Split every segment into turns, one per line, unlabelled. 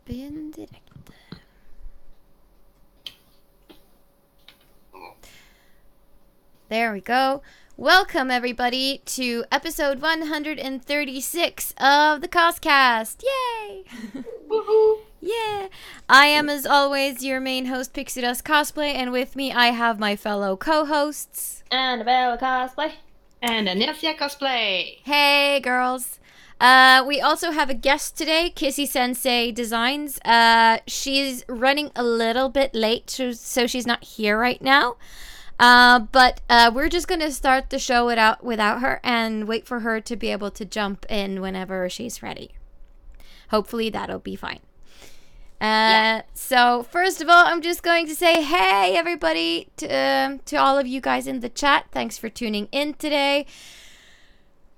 in direkt. There we go. Welcome, everybody, to episode 136 of the CosCast. Yay!
Woohoo!
Yeah! I am, as always, your main host, Cosplay, and with me I have my fellow co-hosts.
Annabelle Cosplay.
And Anasia Cosplay.
Hey, girls. We also have a guest today, KissySensei Designs. She's running a little bit late, so she's not here right now. But we're just going to start the show without her and wait for her to be able to jump in whenever she's ready. Hopefully that'll be fine. So first of all, I'm just going to say, hey, everybody, to all of you guys in the chat. Thanks for tuning in today.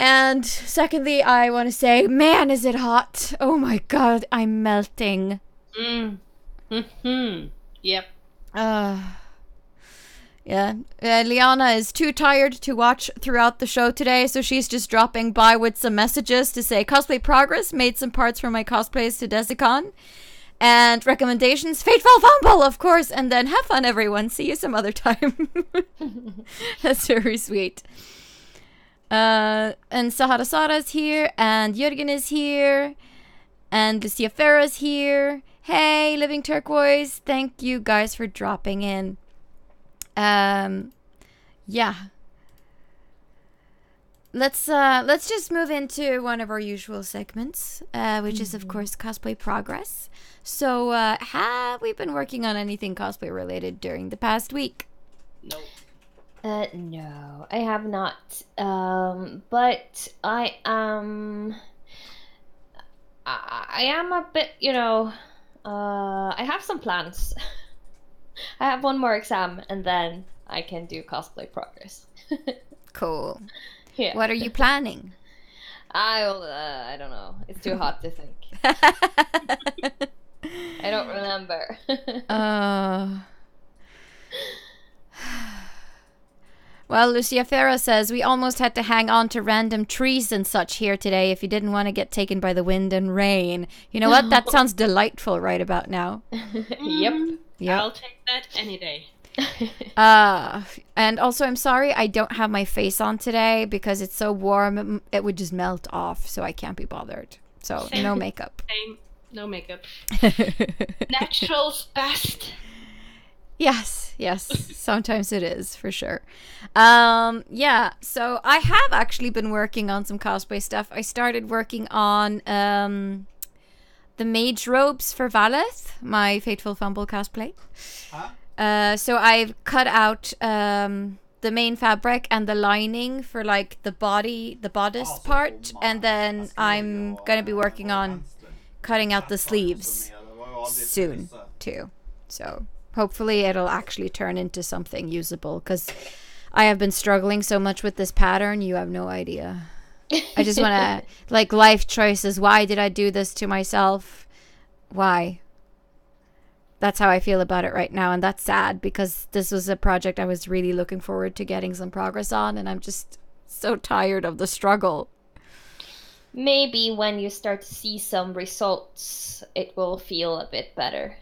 And secondly, I want to say, man, is it hot. Oh my God, I'm melting.
Yep.
Yeah, Liana is too tired to watch throughout the show today, so she's just dropping by with some messages to say, cosplay progress, made some parts for my cosplays to Desicon, and recommendations, Fateful Fumble, of course, and then have fun, everyone, see you some other time. That's very sweet. And Sahara Sara's here, and Jürgen is here, and Lucia Farah's here. Hey, Living Turquoise, thank you guys for dropping in. Yeah. Let's just move into one of our usual segments, which is of course cosplay progress. So, have we been working on anything cosplay related during the past week?
No.
No, I have not. But I am a bit, I have some plans. I have one more exam, and then I can do cosplay progress.
Cool.
Yeah.
What are you planning?
I don't know. It's too hot to think. I don't remember.
Well, Lucia Farah says, we almost had to hang on to random trees and such here today if you didn't want to get taken by the wind and rain. You know what? That sounds delightful right about now.
Yep.
I'll take that any day.
And also, I'm sorry I don't have my face on today because it's so warm. It would just melt off, so I can't be bothered. So,
Same.
no makeup.
Same. No makeup. Natural's best.
Yes, sometimes it is, for sure. Yeah, so I have actually been working on some cosplay stuff. I started working on the mage robes for Valeth, my Fateful Fumble cosplay.
Huh?
So I've cut out the main fabric and the lining for like the bodice part, and then I'm gonna be working on cutting out the sleeves soon too. So hopefully it'll actually turn into something usable, because I have been struggling so much with this pattern, you have no idea. I just want to, like, life choices. Why did I do this to myself? Why? That's how I feel about it right now, and that's sad, because this was a project I was really looking forward to getting some progress on, and I'm just so tired of the struggle.
Maybe when you start to see some results, it will feel a bit better.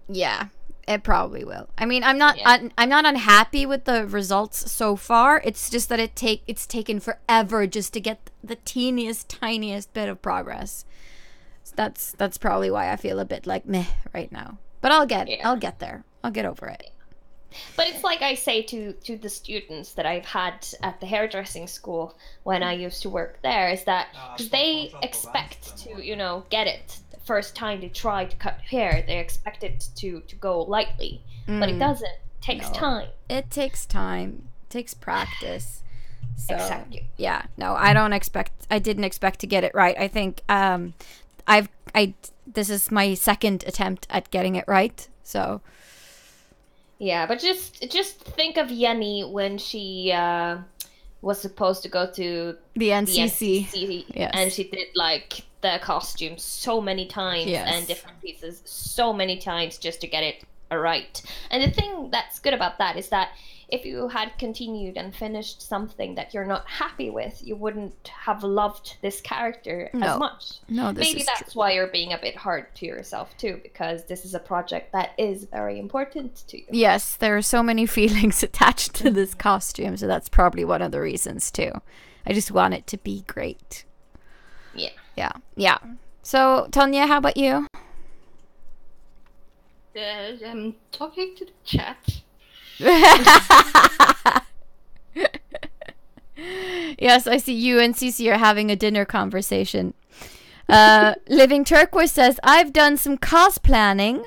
Yeah, it probably will. I mean, I'm not unhappy with the results so far. It's just that it's taken forever just to get the tiniest bit of progress. So that's probably why I feel a bit like meh right now. But I'll get there. I'll get over it.
But it's like I say to the students that I've had at the hairdressing school when I used to work there, is that because they expect to, get it the first time they try to cut hair, they expect it to go lightly. But it doesn't. It takes time.
It takes time. It takes practice. So,
exactly.
Yeah. No, I didn't expect to get it right. I think this is my second attempt at getting it right. So
yeah, but just think of Jenny when she was supposed to go to
the NCC. Yes.
And she did like the costume so many times,
yes,
and different pieces so many times just to get it right. And the thing that's good about that is that if you had continued and finished something that you're not happy with, you wouldn't have loved this character as much.
No, this
Maybe
is
that's why you're being a bit hard to yourself too, because this is a project that is very important to you.
Yes, there are so many feelings attached to this costume, so that's probably one of the reasons too. I just want it to be great. Yeah. So, Tonja, how about you?
I'm talking to the chat.
Yes, I see you and Cece are having a dinner conversation. Living Turquoise says, I've done some cosplay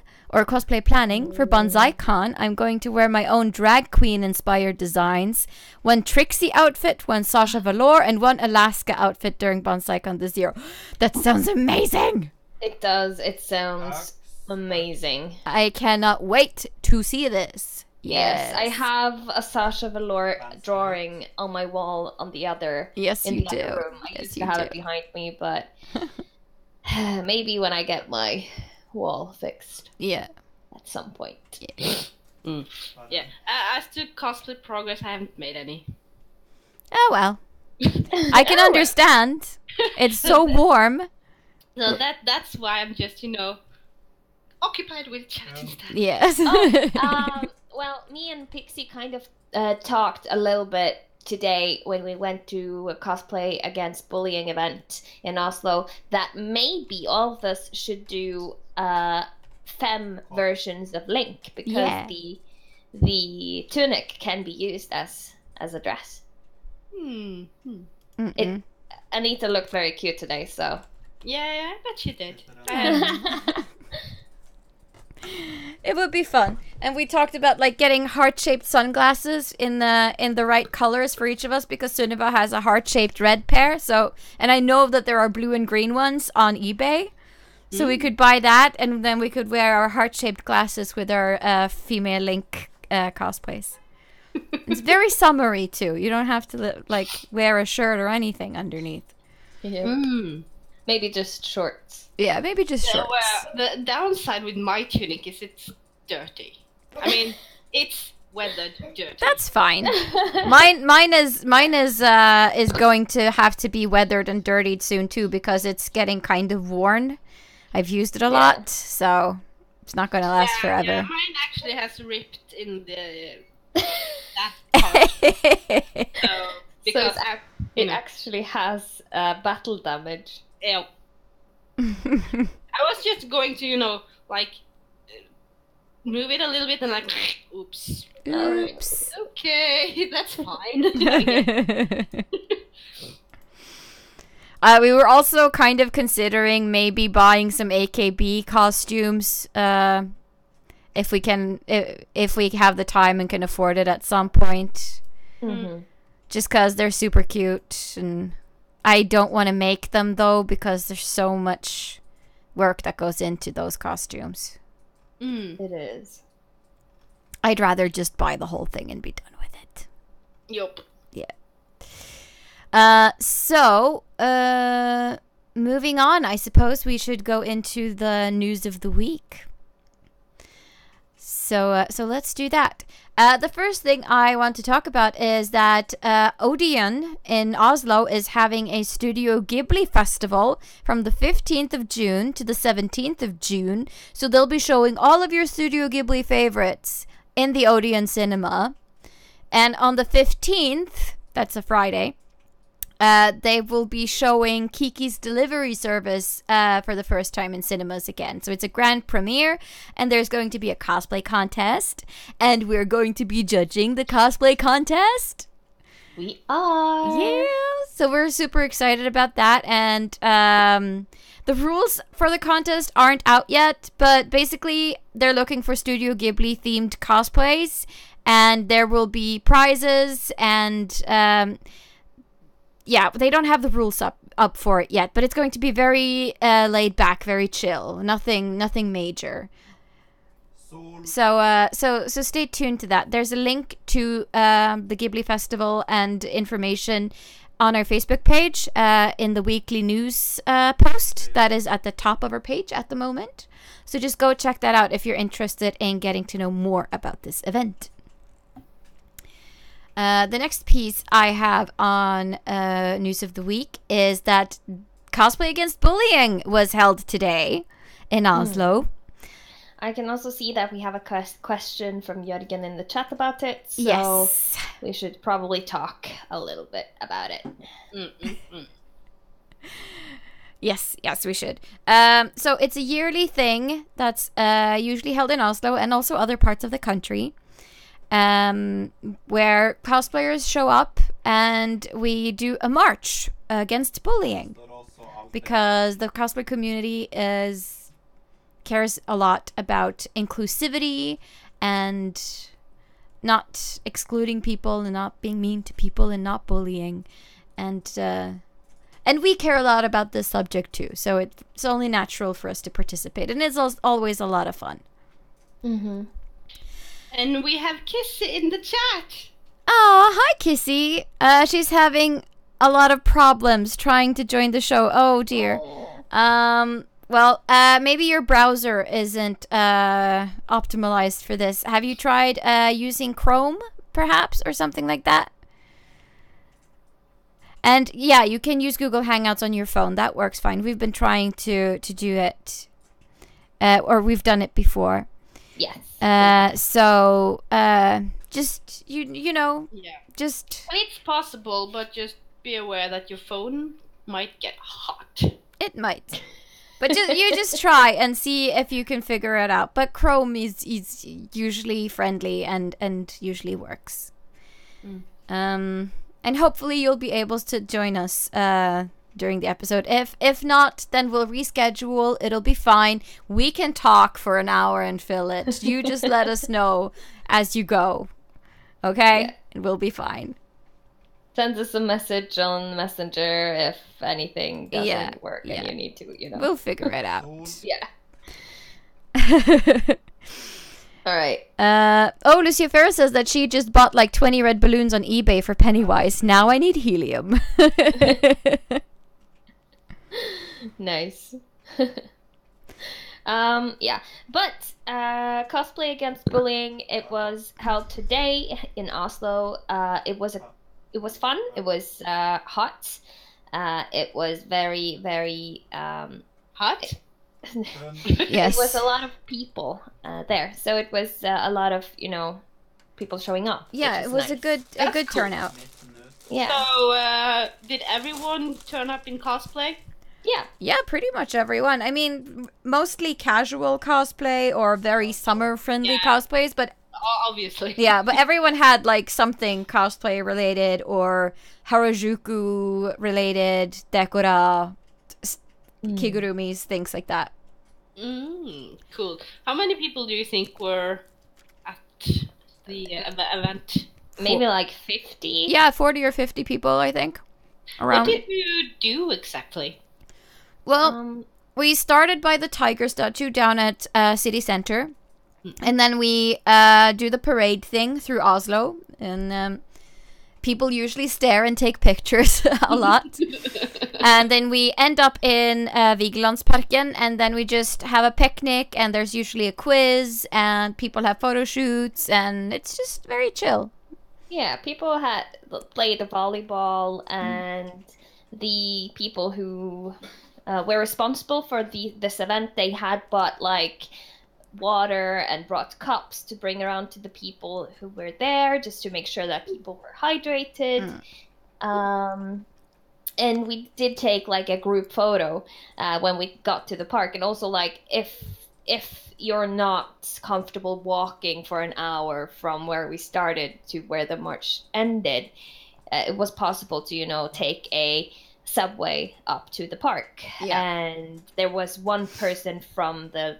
planning for BonsaiCon. I'm going to wear my own drag queen inspired designs. One Trixie outfit, one Sasha Velour, and one Alaska outfit during BonsaiCon this year. That sounds amazing!
It does. It sounds amazing.
I cannot wait to see this.
Yes, I have a Sasha Velour drawing on my wall on the other
Yes,
in
you
the
do.
other room. I
Yes,
used to
you
have
do.
it behind me, but maybe when I get my wall fixed
Yeah.
at some point.
Yeah. As to cosplay progress, I haven't made any.
Oh well. I can understand. It's so warm.
So that's why I'm just, occupied with chat instead.
Yes.
Well, me and Pixie kind of talked a little bit today when we went to a cosplay against bullying event in Oslo that maybe all of us should do femme versions of Link, because the tunic can be used as a dress. Anita looked very cute today, so
Yeah, I bet she did.
It would be fun. And we talked about like getting heart-shaped sunglasses in the right colors for each of us, because Sunniva has a heart-shaped red pair. So, and I know that there are blue and green ones on eBay. So we could buy that, and then we could wear our heart-shaped glasses with our female Link cosplays. It's very summery too. You don't have to wear a shirt or anything underneath.
maybe just shorts.
Yeah, maybe just shorts.
The downside with my tunic is it's dirty. I mean, it's weathered dirty.
That's fine. mine is going to have to be weathered and dirtied soon too, because it's getting kind of worn. I've used it a lot, so it's not going to last forever.
Yeah, mine actually has ripped in that part.
So it actually has battle damage.
Yeah. I was just going to, move it a little bit and oops.
Oops.
Okay, that's fine.
We were also kind of considering maybe buying some AKB costumes, if we have the time and can afford it at some point. Just because they're super cute, and I don't want to make them though, because there's so much work that goes into those costumes.
It is.
I'd rather just buy the whole thing and be done with it.
Yup.
Yeah. So, moving on, I suppose we should go into the news of the week. So let's do that. The first thing I want to talk about is that Odeon in Oslo is having a Studio Ghibli festival from the 15th of June to the 17th of June. So they'll be showing all of your Studio Ghibli favorites in the Odeon cinema. And on the 15th, that's a Friday, they will be showing Kiki's Delivery Service for the first time in cinemas again. So it's a grand premiere, and there's going to be a cosplay contest, and we're going to be judging the cosplay contest.
We are.
Yeah, so we're super excited about that, and the rules for the contest aren't out yet, but basically they're looking for Studio Ghibli themed cosplays, and there will be prizes, and yeah, they don't have the rules up for it yet, but it's going to be very laid back, very chill, nothing major. So stay tuned to that. There's a link to the Ghibli Festival and information on our Facebook page in the weekly news post that is at the top of our page at the moment. So just go check that out if you're interested in getting to know more about this event. The next piece I have on News of the Week is that Cosplay Against Bullying was held today in Oslo.
I can also see that we have a question from Jørgen in the chat about it, so
Yes.
we should probably talk a little bit about it.
Yes, we should. So it's a yearly thing that's usually held in Oslo and also other parts of the country, where cosplayers show up and we do a march against bullying, because the cosplay community cares a lot about inclusivity and not excluding people and not being mean to people and not bullying, and we care a lot about this subject too, so it's only natural for us to participate, and it's always a lot of fun.
Mm-hmm.
And we have Kissy in the chat.
Oh, hi Kissy. She's having a lot of problems trying to join the show. Oh dear. Well, maybe your browser isn't optimized for this. Have you tried using Chrome, perhaps, or something like that? And yeah, you can use Google Hangouts on your phone. That works fine. We've been trying to do it, or we've done it before.
Yes.
So just you know, just.
And it's possible, but just be aware that your phone might get hot.
It might. But just try and see if you can figure it out. But Chrome is usually friendly and usually works. And hopefully you'll be able to join us during the episode. If not, then we'll reschedule. It'll be fine. We can talk for an hour and fill it. You just let us know as you go. Okay? Yeah. And we'll be fine.
Send us a message on Messenger if anything doesn't work and you need to,
We'll figure it out.
Yeah. All right.
Lucia Ferris says that she just bought like 20 red balloons on eBay for Pennywise. Now I need helium.
Nice. Yeah. But Cosplay Against Bullying, it was held today in Oslo. It was fun. It was hot. It was very, very
hot.
Yes.
It was a lot of people there, so it was a lot of people showing up.
Yeah, it was nice. a good turnout.
Yeah.
So did everyone turn up in cosplay?
Yeah, pretty much everyone. I mean, mostly casual cosplay or very summer-friendly cosplays, but
obviously.
Yeah, but everyone had like something cosplay related or Harajuku related, decora, kigurumis, things like that.
Cool. How many people do you think were at the event?
Maybe like 50.
Yeah, 40 or 50 people, I think. Around.
What did you do exactly?
Well, we started by the tiger statue down at city center. And then we do the parade thing through Oslo. And people usually stare and take pictures a lot. And then we end up in Vigelandsparken. And then we just have a picnic. And there's usually a quiz. And people have photo shoots. And it's just very chill.
Yeah, people had played volleyball. And the people who were responsible for this event, they had bought like water and brought cups to bring around to the people who were there, just to make sure that people were hydrated. And we did take like a group photo when we got to the park. And also, like, if you're not comfortable walking for an hour from where we started to where the march ended, it was possible to take a subway up to the park. And there was one person from the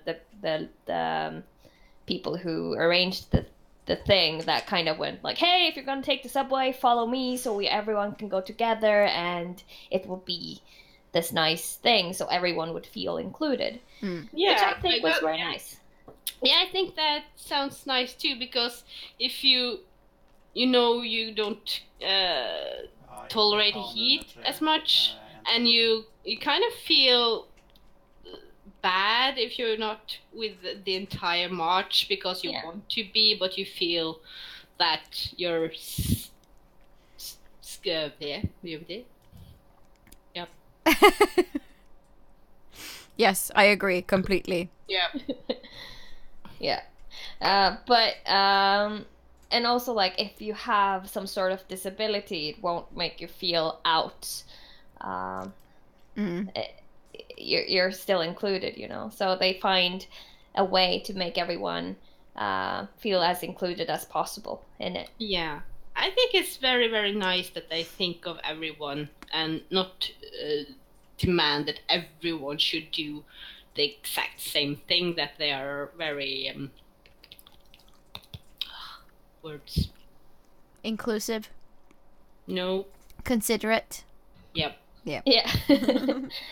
people who arranged the thing that kind of went like, hey, if you're gonna take the subway, follow me, so everyone can go together and it will be this nice thing, so everyone would feel included.
Yeah,
which I think was very nice.
Yeah, I think that sounds nice too, because if you don't tolerate heat as much, and you kind of feel bad if you're not with the entire march because you want to be, but you feel that you're Yep.
Yes, I agree completely.
Yeah.
Yeah. But and also like if you have some sort of disability, it won't make you feel out. You're still included, you know. So they find a way to make everyone feel as included as possible in it.
Yeah. I think it's very, very nice that they think of everyone and not demand that everyone should do the exact same thing, that they are very words.
Inclusive.
No.
Considerate.
Yep.
Yeah.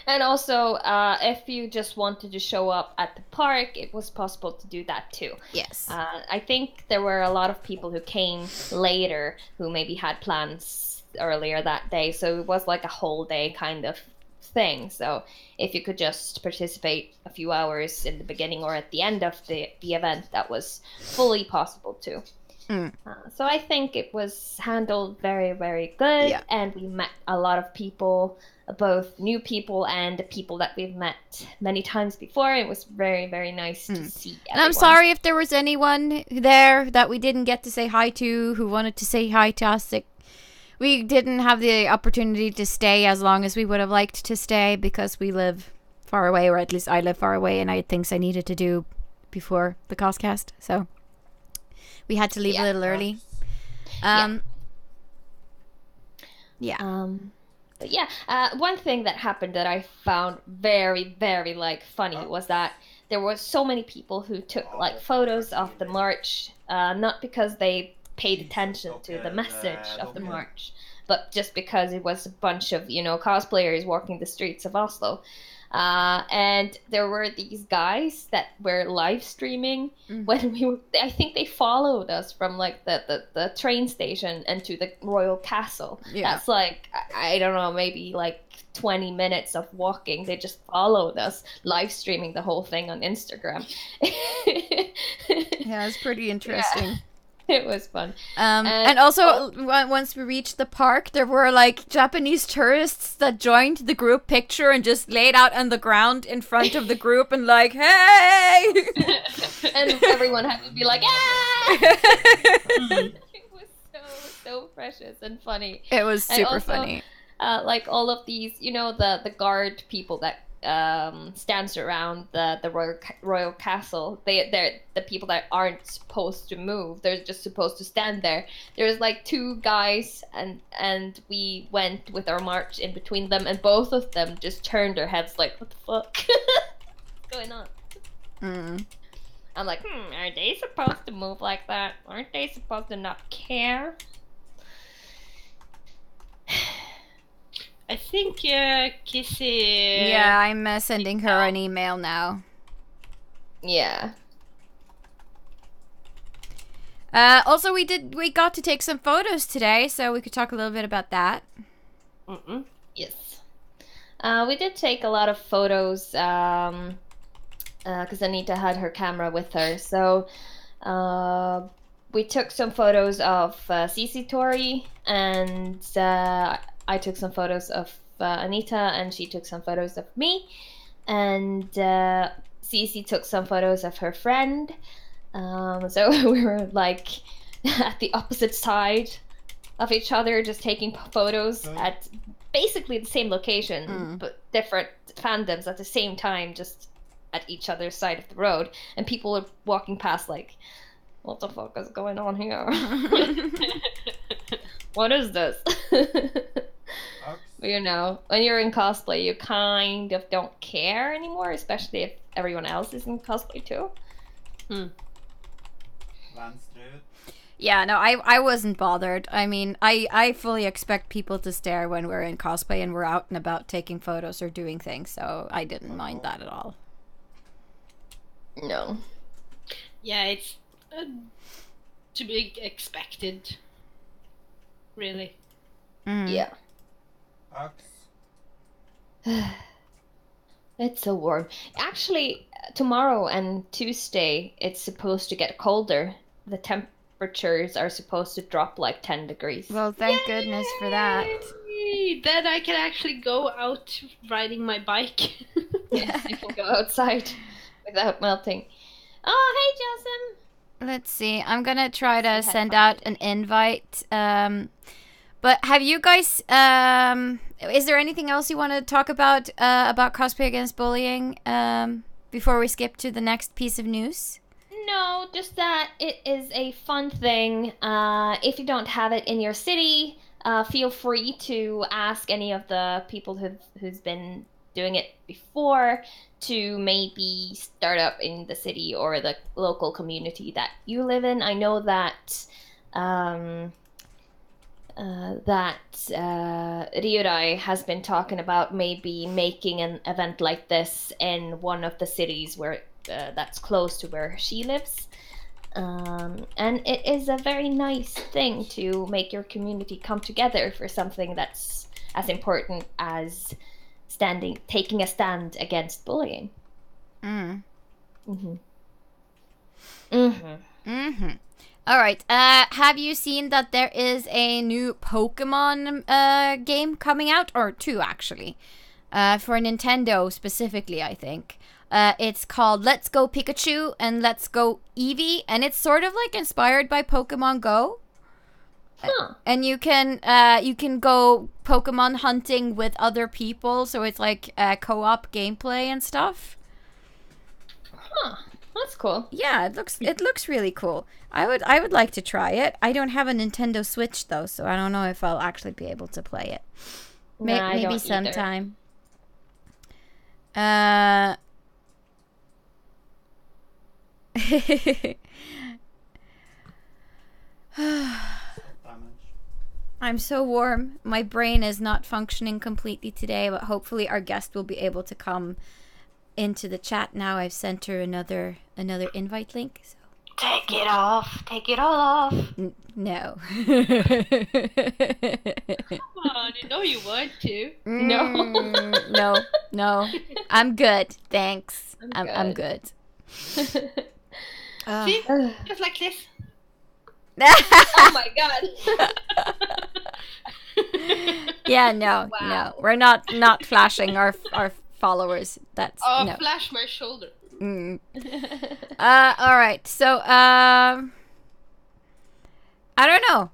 And also, if you just wanted to show up at the park, it was possible to do that too.
Yes.
I think there were a lot of people who came later who maybe had plans earlier that day, so it was like a whole day kind of thing. So if you could just participate a few hours in the beginning or at the end of the event, that was fully possible too. So I think it was handled very, very good, and we met a lot of people, both new people and people that we've met many times before. It was very, very nice to see everyone.
And I'm sorry if there was anyone there that we didn't get to say hi to who wanted to say hi to us. We didn't have the opportunity to stay as long as we would have liked to stay because we live far away, or at least I live far away, and I had things I needed to do before the CosCast, so we had to leave a little early. But
one thing that happened that I found very, very like funny was that there were so many people who took like photos of the march, not because they paid attention to the message of the march, but just because it was a bunch of, you know, cosplayers walking the streets of Oslo. And there were these guys that were live streaming when we were, I think they followed us from like the train station and to the royal castle. That's like, I don't know, maybe like 20 minutes of walking. They just followed us, live streaming the whole thing on Instagram.
Yeah, it's pretty interesting.
It was fun.
And also, once we reached the park, there were like Japanese tourists that joined the group picture and just laid out on the ground in front of the group and like, hey!
And everyone had to be like, ah! It was so precious and funny.
It was super funny.
Like all of these, you know, the guard people that stands around the royal castle. They're the people that aren't supposed to move. They're just supposed to stand there. There's like two guys, and we went with our march in between them, and both of them just turned their heads like, what the fuck? What's going on? I'm like, are they supposed to move like that? Aren't they supposed to not care?
I think Kissy...
Yeah, I'm sending her an email now.
Yeah.
Also, we got to take some photos today, so we could talk a little bit about that.
Yes. We did take a lot of photos, because Anita had her camera with her. So we took some photos of CC Tori, and I took some photos of Anita, and she took some photos of me. And Cece took some photos of her friend. So we were like at the opposite side of each other, just taking photos at basically the same location, but different fandoms at the same time, just at each other's side of the road. And people were walking past like, what the fuck is going on here? What is this? You know, when you're in cosplay, you kind of don't care anymore, especially if everyone else is in cosplay too.
Yeah, no, I wasn't bothered. I mean, I fully expect people to stare when we're in cosplay and we're out and about taking photos or doing things, so I didn't mind that at all.
No.
Yeah, it's to be expected, really.
Yeah. It's so warm. Actually, tomorrow and Tuesday, it's supposed to get colder. The temperatures are supposed to drop like 10 degrees.
Well, thank goodness for that.
Yay! Then I can actually go out riding my bike.
Yes, you can go outside without melting. Oh, hey, Jasmine.
Let's see. I'm gonna try to send out an invite. But have you guys? Is there anything else you want to talk about cosplay against bullying? Before we skip to the next piece of news.
No, just that it is a fun thing. If you don't have it in your city, feel free to ask any of the people who's been doing it before to maybe start up in the city or the local community that you live in. I know that Ryurai has been talking about maybe making an event like this in one of the cities where that's close to where she lives. And it is a very nice thing to make your community come together for something that's as important as taking a stand against bullying.
All right. Have you seen that there is a new Pokemon game coming out, or two actually, for Nintendo specifically? I think it's called Let's Go Pikachu and Let's Go Eevee, and it's sort of like inspired by Pokemon Go.
Huh.
And you can go Pokemon hunting with other people, so it's like co-op gameplay and stuff.
Huh. That's cool.
Yeah, it looks really cool. I would like to try it. I don't have a Nintendo Switch though, so I don't know if I'll actually be able to play it. Maybe sometime. I'm so warm. My brain is not functioning completely today, but hopefully our guest will be able to come into the chat now. I've sent her another invite link. So.
Take it off. Take it all off.
No.
Come on, you know you want to.
No. I'm good. Thanks. I'm good.
See? Just like this.
Oh my god.
Yeah, no. We're not flashing our followers. That's no.
Flash my shoulder.
All right. So, I don't know.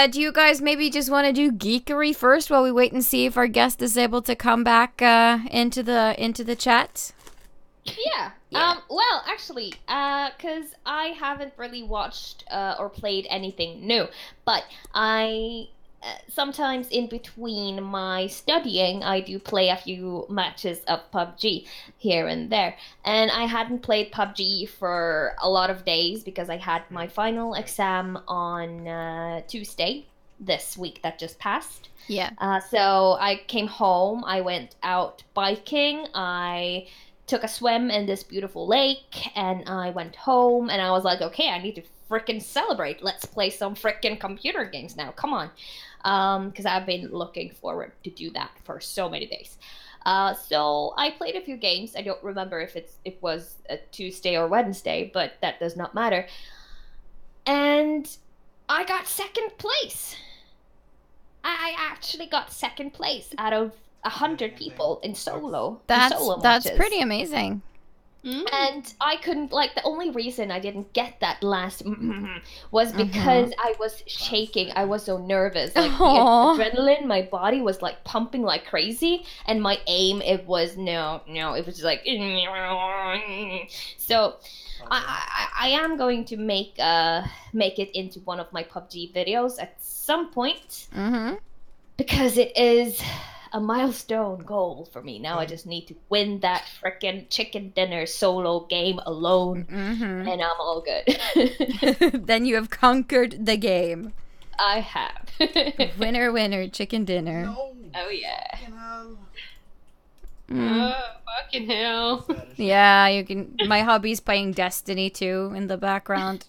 Do you guys maybe just want to do geekery first while we wait and see if our guest is able to come back into the chat?
Yeah. Well, actually, because I haven't really watched or played anything new, but I sometimes in between my studying, I do play a few matches of PUBG here and there. And I hadn't played PUBG for a lot of days because I had my final exam on Tuesday this week that just passed.
Yeah.
So I came home, I went out biking, I took a swim in this beautiful lake, and I went home, and I was like, okay, I need to frickin' celebrate. Let's play some frickin' computer games now. Come on. Because I've been looking forward to do that for so many days. So I played a few games. I don't remember if it was a Tuesday or Wednesday, but that does not matter. And I got second place. I actually got second place out of 100 people in solo.
That's pretty amazing.
And I couldn't, like, the only reason I didn't get that last was because I was shaking. I was so nervous. Like, the adrenaline, my body was, like, pumping like crazy. And my aim, it was, no, it was just like, so I am going to make it into one of my PUBG videos at some point. Because it is a milestone goal for me. Now I just need to win that frickin' chicken dinner solo game alone, and I'm all good.
Then you have conquered the game.
I have.
Winner, chicken dinner.
No. Oh yeah.
Fucking hell.
Yeah, you can. My hubby's playing Destiny 2 in the background.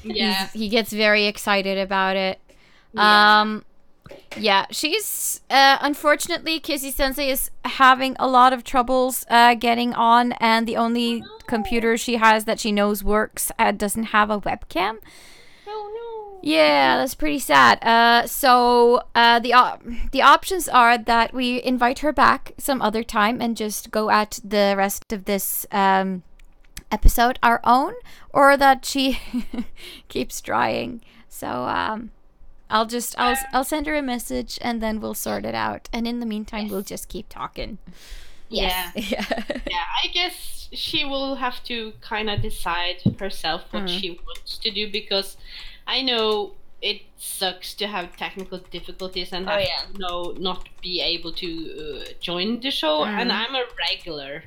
Yeah.
He gets very excited about it.
Yeah.
Yeah, she's unfortunately KissySensei is having a lot of troubles getting on, and the only computer she has that she knows works doesn't have a webcam.
Oh
Yeah, that's pretty sad. So the options are that we invite her back some other time and just go at the rest of this episode our own, or that she keeps trying. So I'll send her a message and then we'll sort it out. And in the meantime, we'll just keep talking.
Yeah.
Yeah.
Yeah, I guess she will have to kind of decide herself what she wants to do, because I know it sucks to have technical difficulties and have to not be able to join the show, and I'm a regular.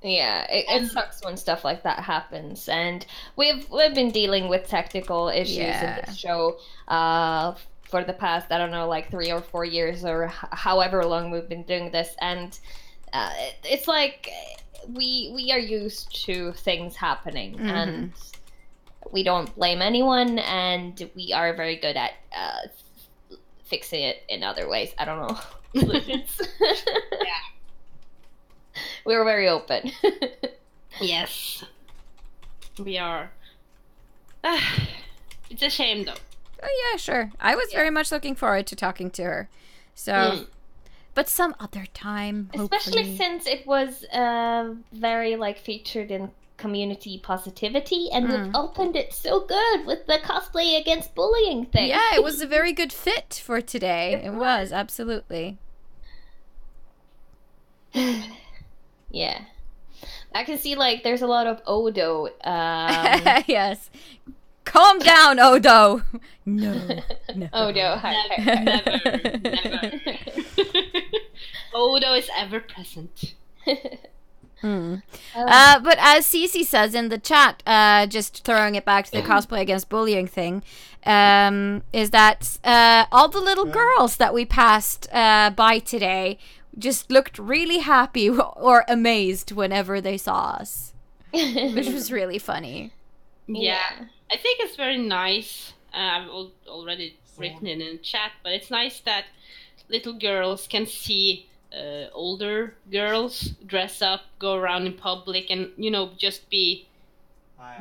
Yeah, it sucks when stuff like that happens, and we've been dealing with technical issues in this show for the past, I don't know, like 3 or 4 years, or however long we've been doing this, and it's like we are used to things happening, and we don't blame anyone, and we are very good at fixing it in other ways. I don't know.
Yeah.
We're very open.
Yes. We are. It's a shame, though.
Oh, yeah, sure. I was very much looking forward to talking to her. So, but some other time,
especially
hopefully.
since it was very like featured in community positivity, and we've opened it so good with the cosplay against bullying thing.
Yeah, it was a very good fit for today. It was, absolutely.
Yeah. I can see, like, there's a lot of Odo.
Yes. Calm down, Odo. No.
Odo.
Never. Odo is ever present.
But as Cece says in the chat, just throwing it back to the cosplay against bullying thing, is that all the little girls that we passed by today just looked really happy or amazed whenever they saw us, which was really funny.
Yeah. I think it's very nice. I've already written it in the chat, but it's nice that little girls can see older girls dress up, go around in public, and, you know, just be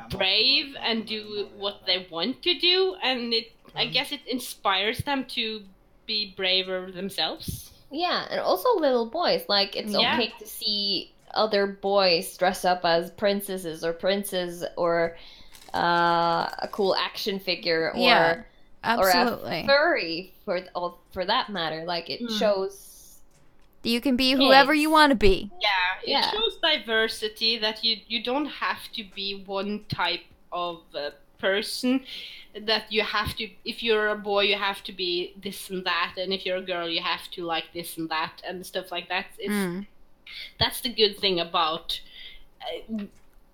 brave and do what they want to do. And I guess it inspires them to be braver themselves.
Yeah, and also little boys. Like, it's okay to see other boys dress up as princesses or princes, or a cool action figure, or
absolutely.
or a furry for that matter. Like, it shows
you can be whoever you want to be.
Yeah, it shows diversity, that you don't have to be one type of person, that you have to, if you're a boy, you have to be this and that, and if you're a girl, you have to like this and that, and stuff like that. That's the good thing about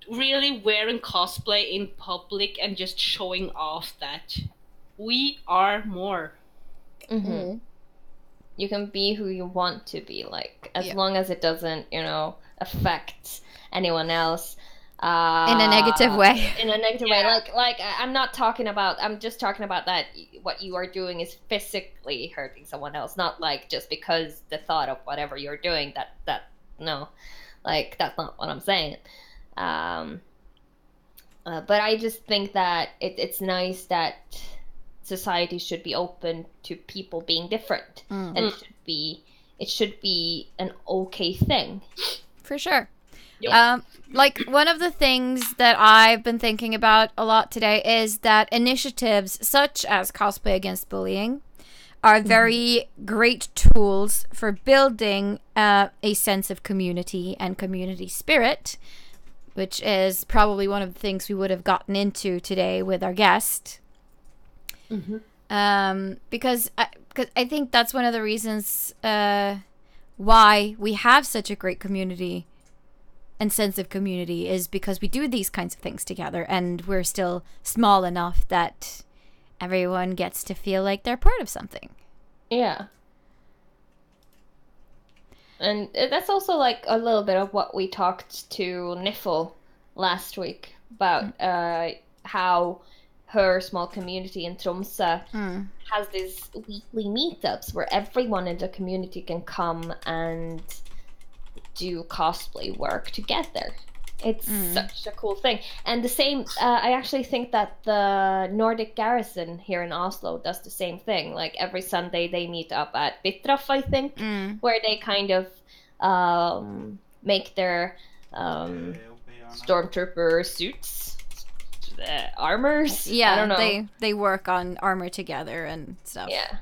really wearing cosplay in public and just showing off that we are more.
You can be who you want to be, like, as long as it doesn't, you know, affect anyone else
in a negative way.
In a negative way. Like I'm not talking about, I'm just talking about that what you are doing is physically hurting someone else, not like just because the thought of whatever you're doing, that no, like, that's not what I'm saying. But I just think that it's nice that society should be open to people being different, and it should be an okay thing.
For sure. Like, one of the things that I've been thinking about a lot today is that initiatives such as Cosplay Against Bullying are very great tools for building a sense of community and community spirit, which is probably one of the things we would have gotten into today with our guest. Because I think that's one of the reasons why we have such a great community and sense of community, is because we do these kinds of things together, and we're still small enough that everyone gets to feel like they're part of something.
Yeah. And that's also like a little bit of what we talked to Niffle last week about, how her small community in Tromsø has these weekly meetups where everyone in the community can come and do cosplay work together. It's such a cool thing. And the same, I actually think that the Nordic Garrison here in Oslo does the same thing. Like every Sunday they meet up at Bitraf, I think, where they kind of make their stormtrooper suits, armors.
Yeah,
I don't know.
they work on armor together and stuff.
Yeah.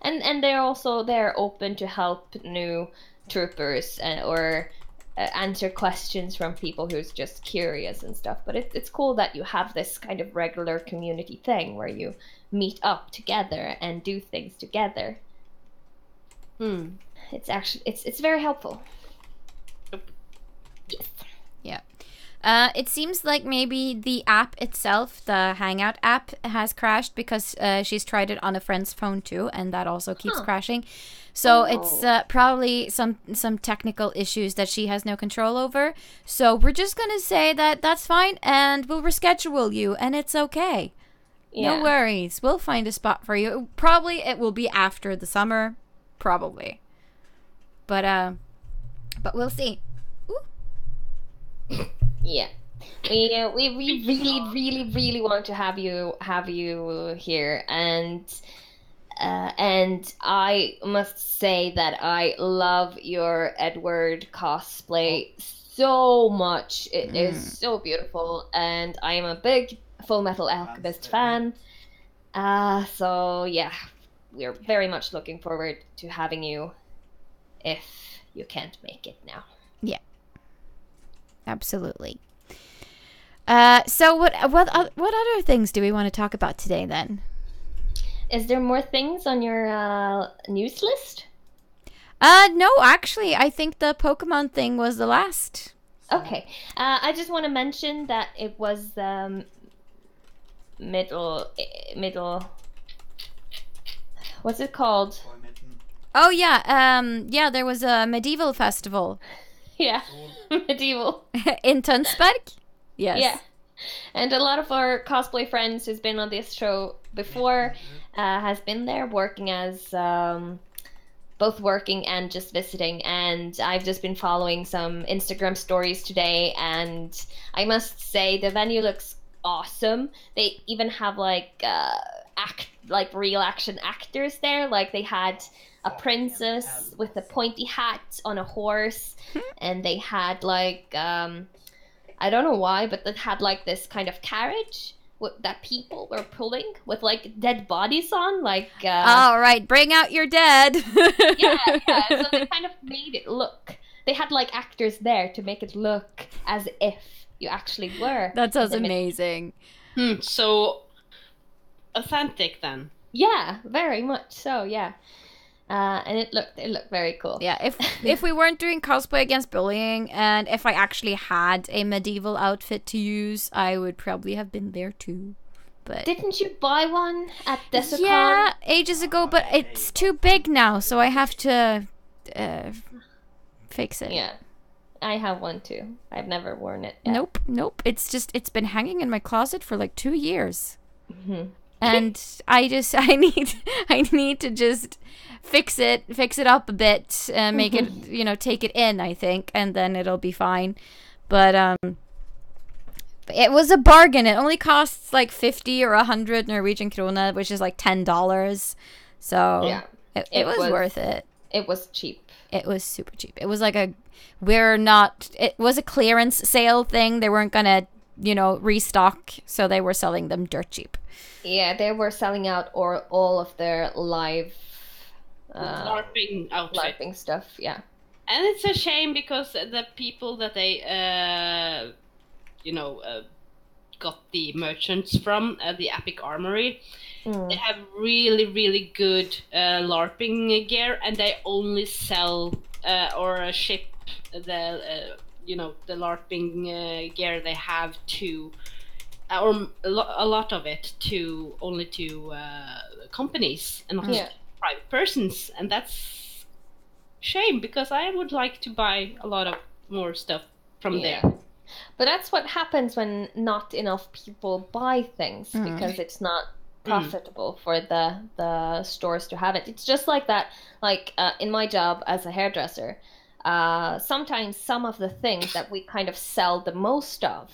And they're open to help new troopers or answer questions from people who's just curious and stuff. But it's cool that you have this kind of regular community thing where you meet up together and do things together. It's actually it's very helpful. Yes.
Yeah. It seems like maybe the app itself, the Hangout app, has crashed because she's tried it on a friend's phone too, and that also keeps crashing. So it's probably some technical issues that she has no control over. So we're just gonna say that that's fine, and we'll reschedule you, and it's okay. Yeah. No worries. We'll find a spot for you. Probably it will be after the summer, probably. But we'll see.
Yeah, we really want to have you here, and I must say that I love your Edward cosplay so much. It is so beautiful, and I am a big Full Metal Alchemist fan. So yeah, we're very much looking forward to having you if you can't make it now.
Yeah. Absolutely. So what other things do we want to talk about today then?
Is there more things on your news list?
No, actually, I think the Pokemon thing was the last.
Okay. I just want to mention that it was middle. What's it called?
Oh yeah, yeah. There was a medieval festival.
Yeah, medieval.
In Tønsberg? Yes.
Yeah. And a lot of our cosplay friends who's been on this show before has been there working as both working and just visiting. And I've just been following some Instagram stories today, and I must say the venue looks awesome. They even have like real action actors there. Like they had a princess with a pointy hat on a horse, and they had like I don't know why, but they had like this kind of carriage that people were pulling with like dead bodies on, like
all right, bring out your dead.
yeah. So they kind of made it look, they had like actors there to make it look as if you actually were.
That sounds amazing.
So authentic then.
Yeah, very much so. Yeah. And it looked very cool.
Yeah, if we weren't doing cosplay against bullying, and if I actually had a medieval outfit to use, I would probably have been there too. But
didn't you buy one at Desicon?
Yeah, ages ago, but it's too big now, so I have to fix it.
Yeah, I have one too. I've never worn it yet.
Nope. It's been hanging in my closet for like 2 years. And I need to just fix it up a bit, make it, take it in, I think, and then it'll be fine. But it was a bargain. It only costs like 50 or 100 Norwegian krone, which is like $10. So yeah, it was worth it.
It was cheap.
It was super cheap. It was like it was a clearance sale thing. They weren't gonna, restock, so they were selling them dirt cheap.
Yeah, they were selling out all of their live
LARPing outfit.
LARPing stuff, yeah.
And it's a shame because the people that they, got the merchants from, the Epic Armory, they have really, really good LARPing gear, and they only sell or ship the LARPing gear they have to, or a lot of it to companies and not private persons, and that's shame because I would like to buy a lot of more stuff from there.
But that's what happens when not enough people buy things because it's not profitable for the stores to have it. It's just like that. Like in my job as a hairdresser, sometimes some of the things that we kind of sell the most of,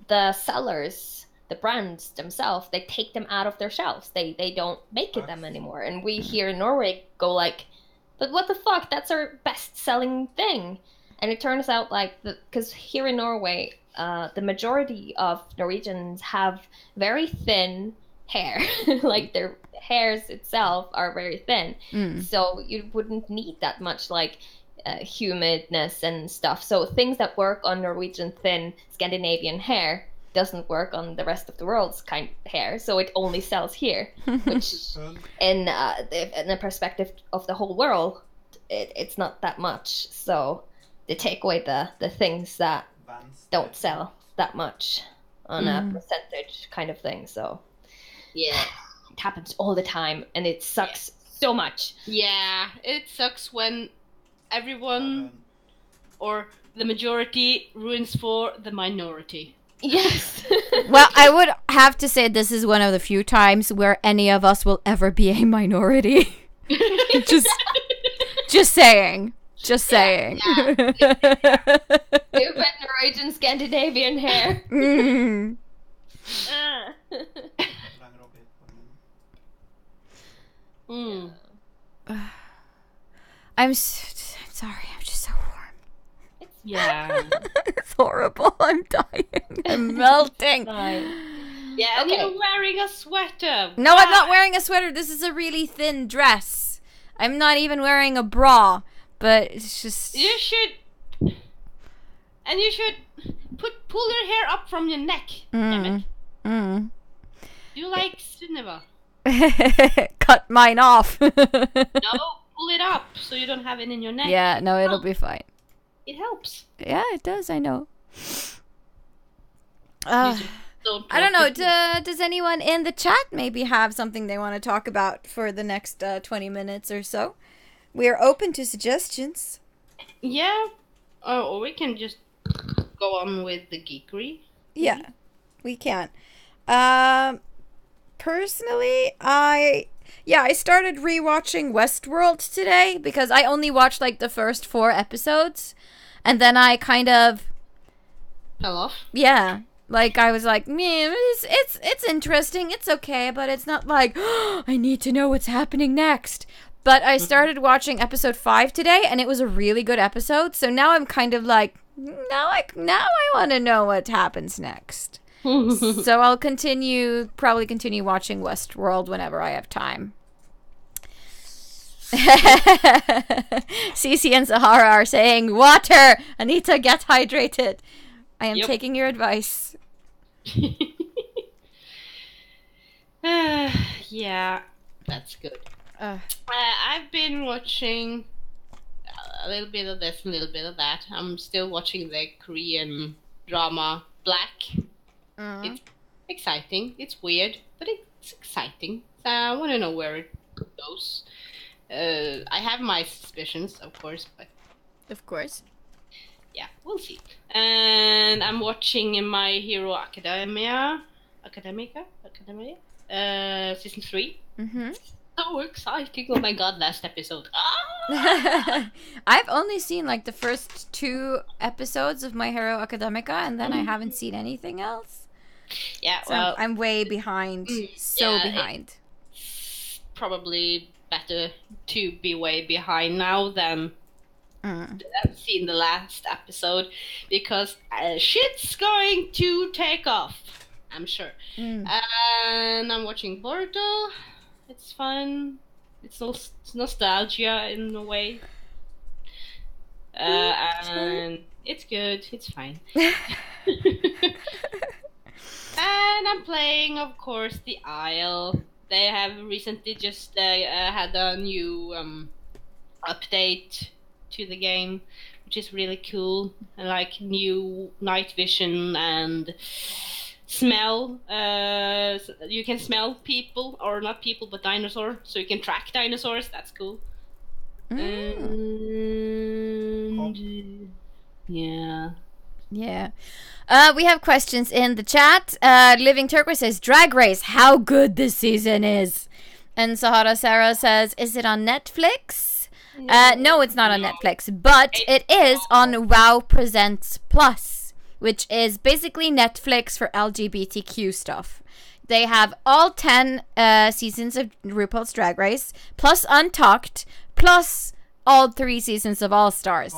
the sellers, the brands themselves, they take them out of their shelves. They don't make it them anymore. And we here in Norway go like, but what the fuck? That's our best-selling thing. And it turns out like, because here in Norway, the majority of Norwegians have very thin hair. Like their hairs itself are very thin. So you wouldn't need that much like humidness and stuff. So things that work on Norwegian thin Scandinavian hair doesn't work on the rest of the world's kind of hair. So it only sells here, which in the perspective of the whole world, it's not that much. So they take away the things that don't sell that much on a percentage kind of thing. So
yeah,
it happens all the time, and it sucks so much.
Yeah, it sucks when everyone or the majority ruins for the minority.
Yes.
Well, I would have to say this is one of the few times where any of us will ever be a minority. just saying. Just saying.
Yeah. You've got Norwegian Scandinavian hair.
I'm sorry. I'm just so warm.
Yeah.
It's horrible. I'm dying. I'm melting.
Yeah, and you're wearing a sweater.
No, I'm not wearing a sweater. This is a really thin dress. I'm not even wearing a bra. But it's just...
You should pull your hair up from your neck. Damn it. You like Sunniva.
Cut mine off.
No, pull it up so you don't have it in your neck.
Yeah, no, it'll be fine.
It helps.
Yeah, it does, I know. I don't know, does anyone in the chat maybe have something they want to talk about for the next 20 minutes or so? We are open to suggestions.
Yeah, or we can just go on with the geekery.
Yeah, we can. Personally, I started rewatching Westworld today because I only watched like the first 4 episodes, and then I kind of
fell off.
Yeah, like I was like, man, it's interesting, it's okay, but it's not like I need to know what's happening next. But I started watching episode 5 today, and it was a really good episode. So now I'm kind of like, now I want to know what happens next. So I'll probably continue watching Westworld whenever I have time. Cece and Sahara are saying, water! Anita, get hydrated. I am taking your advice.
Yeah, that's good. I've been watching a little bit of this, a little bit of that. I'm still watching the Korean drama Black. It's exciting. It's weird, but it's exciting. So I want to know where it goes. I have my suspicions, of course, but...
Of course.
Yeah, we'll see. And I'm watching My Hero Academia, season 3. So exciting! Oh my god, last episode.
I've only seen like the first 2 episodes of My Hero Academia, and then I haven't seen anything else.
Yeah,
so well, I'm way behind. Behind.
It's probably better to be way behind now than I've seen the last episode, because shit's going to take off, I'm sure. And I'm watching Boruto. It's fun. It's nostalgia in a way. And it's good. It's fine. And I'm playing, of course, The Isle. They have recently just had a new update to the game, which is really cool. Like new night vision and smell. You can smell people, or not people, but dinosaur. So you can track dinosaurs. That's cool. And yeah. We have questions in the chat. Living Turquoise says, Drag Race, how good this season is. And Sahara Sarah says, is it on Netflix?
No, it's not on Netflix, but it is on WoW Presents Plus, which is basically Netflix for LGBTQ stuff. They have all 10 seasons of RuPaul's Drag Race, plus Untucked, plus all 3 seasons of All Stars.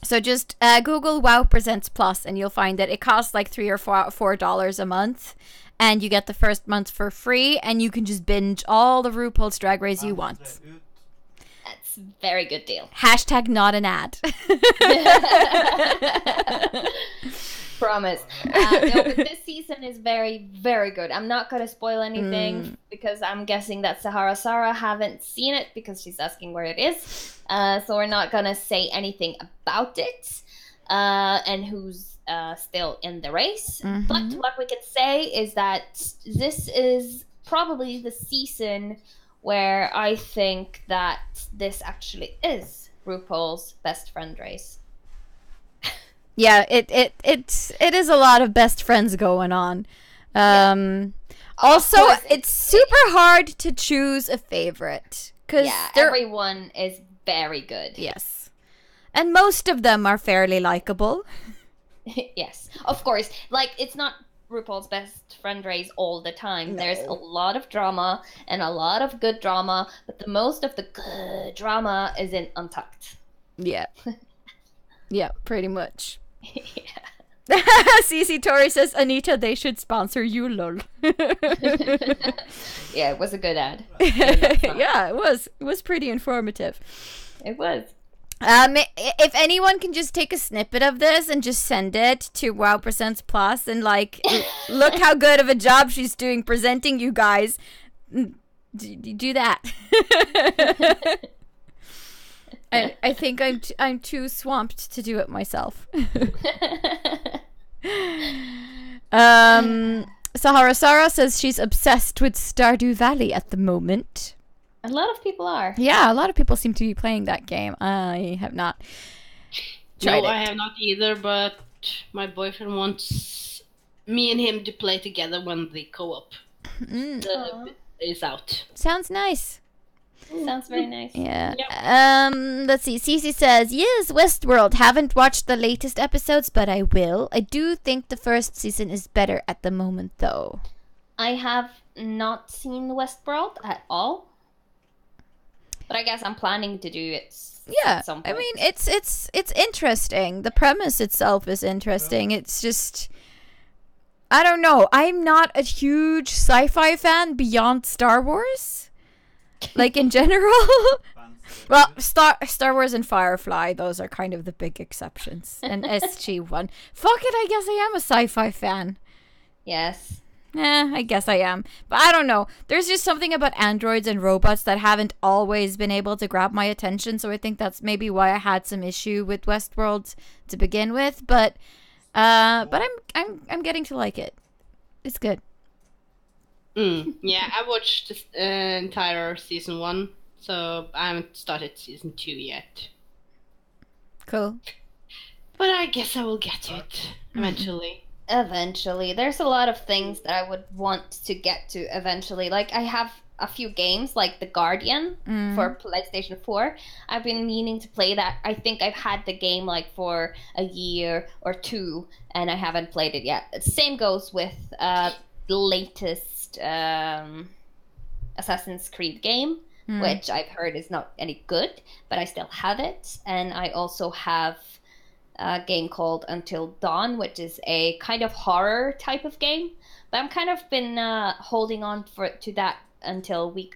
So just Google WoW Presents Plus, and you'll find that it costs like $3 or $4 a month, and you get the first month for free, and you can just binge all the RuPaul's Drag Race you want.
That's a very good deal.
Hashtag not an ad.
Promise. No, but this season is very, very good. I'm not going to spoil anything because I'm guessing that Sahara Sarah haven't seen it because she's asking where it is. So we're not going to say anything about it and who's still in the race. But what we could say is that this is probably the season where I think that this actually is RuPaul's best friend race.
Yeah, it is a lot of best friends going on. Also, it's super hard to choose a favorite because
everyone is very good.
Yes, and most of them are fairly likable.
Yes, of course. Like, it's not RuPaul's best friend race all the time. No. There's a lot of drama and a lot of good drama, but the most of the good drama is in Untucked.
Yeah. Yeah, pretty much.
Yeah.
CC Tori says, Anita, they should sponsor you, lol.
Yeah, it was a good ad.
Yeah, it was. It was pretty informative.
It was.
If anyone can just take a snippet of this and just send it to WoW Presents Plus and like, look how good of a job she's doing presenting you guys. Do that. I think I'm too swamped to do it myself. Sahara Sara says she's obsessed with Stardew Valley at the moment.
A lot of people are.
Yeah, a lot of people seem to be playing that game. I have not tried it.
I have not either, but my boyfriend wants me and him to play together when the co-op is out.
Sounds nice.
Sounds very nice.
Yeah.
Yep.
Let's see. Cece says, yes, Westworld. Haven't watched the latest episodes, but I will. I do think the first season is better at the moment, though.
I have not seen Westworld at all. But I guess I'm planning to do it.
Yeah. I mean, it's interesting. The premise itself is interesting. It's just, I don't know. I'm not a huge sci-fi fan beyond Star Wars. Like, in general. Well, Star Wars and Firefly, those are kind of the big exceptions. And SG-1. Fuck it, I guess I am a sci-fi fan.
Yes.
I guess I am. But I don't know. There's just something about androids and robots that haven't always been able to grab my attention. So I think that's maybe why I had some issue with Westworld to begin with. But I'm getting to like it. It's good.
Yeah, I watched the entire season 1, so I haven't started season 2 yet.
Cool.
But I guess I will get to it eventually.
Eventually. There's a lot of things that I would want to get to eventually. Like, I have a few games, like The Guardian for PlayStation 4. I've been meaning to play that. I think I've had the game, like, for a year or 2, and I haven't played it yet. The same goes with the latest Assassin's Creed game, which I've heard is not any good, but I still have it. And I also have a game called Until Dawn, which is a kind of horror type of game. But I'm kind of been holding on to that until we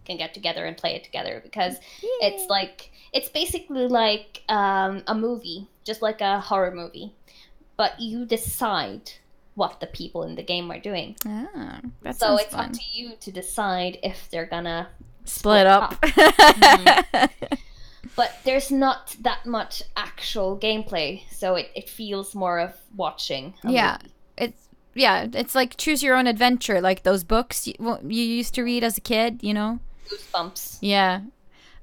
can get together and play it together, because it's basically like a movie, just like a horror movie, but you decide what the people in the game are doing.
That
so
sounds
it's
fun.
up to you to decide if they're gonna
Split up.
But there's not that much actual gameplay, so it feels more of watching a movie.
It's like choose your own adventure, like those books you used to read as a kid, you know?
Goosebumps.
Yeah.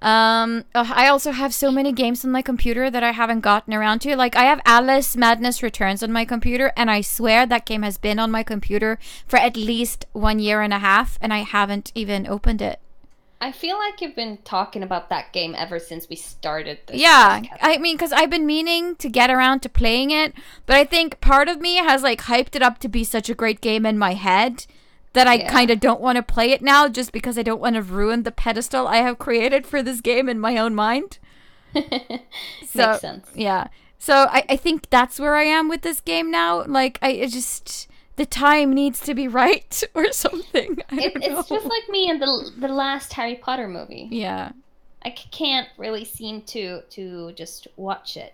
I also have so many games on my computer that I haven't gotten around to. Like, I have Alice Madness Returns on my computer, and I swear that game has been on my computer for at least 1.5 years, and I haven't even opened it.
I feel like you've been talking about that game ever since we started this.
Yeah,
podcast.
I mean, because I've been meaning to get around to playing it, but I think part of me has like hyped it up to be such a great game in my head that I kind of don't want to play it now just because I don't want to ruin the pedestal I have created for this game in my own mind.
Makes sense.
Yeah. So I think that's where I am with this game now. Like, I just... The time needs to be right or something.
It's just like me in the last Harry Potter movie.
Yeah.
I can't really seem to just watch it.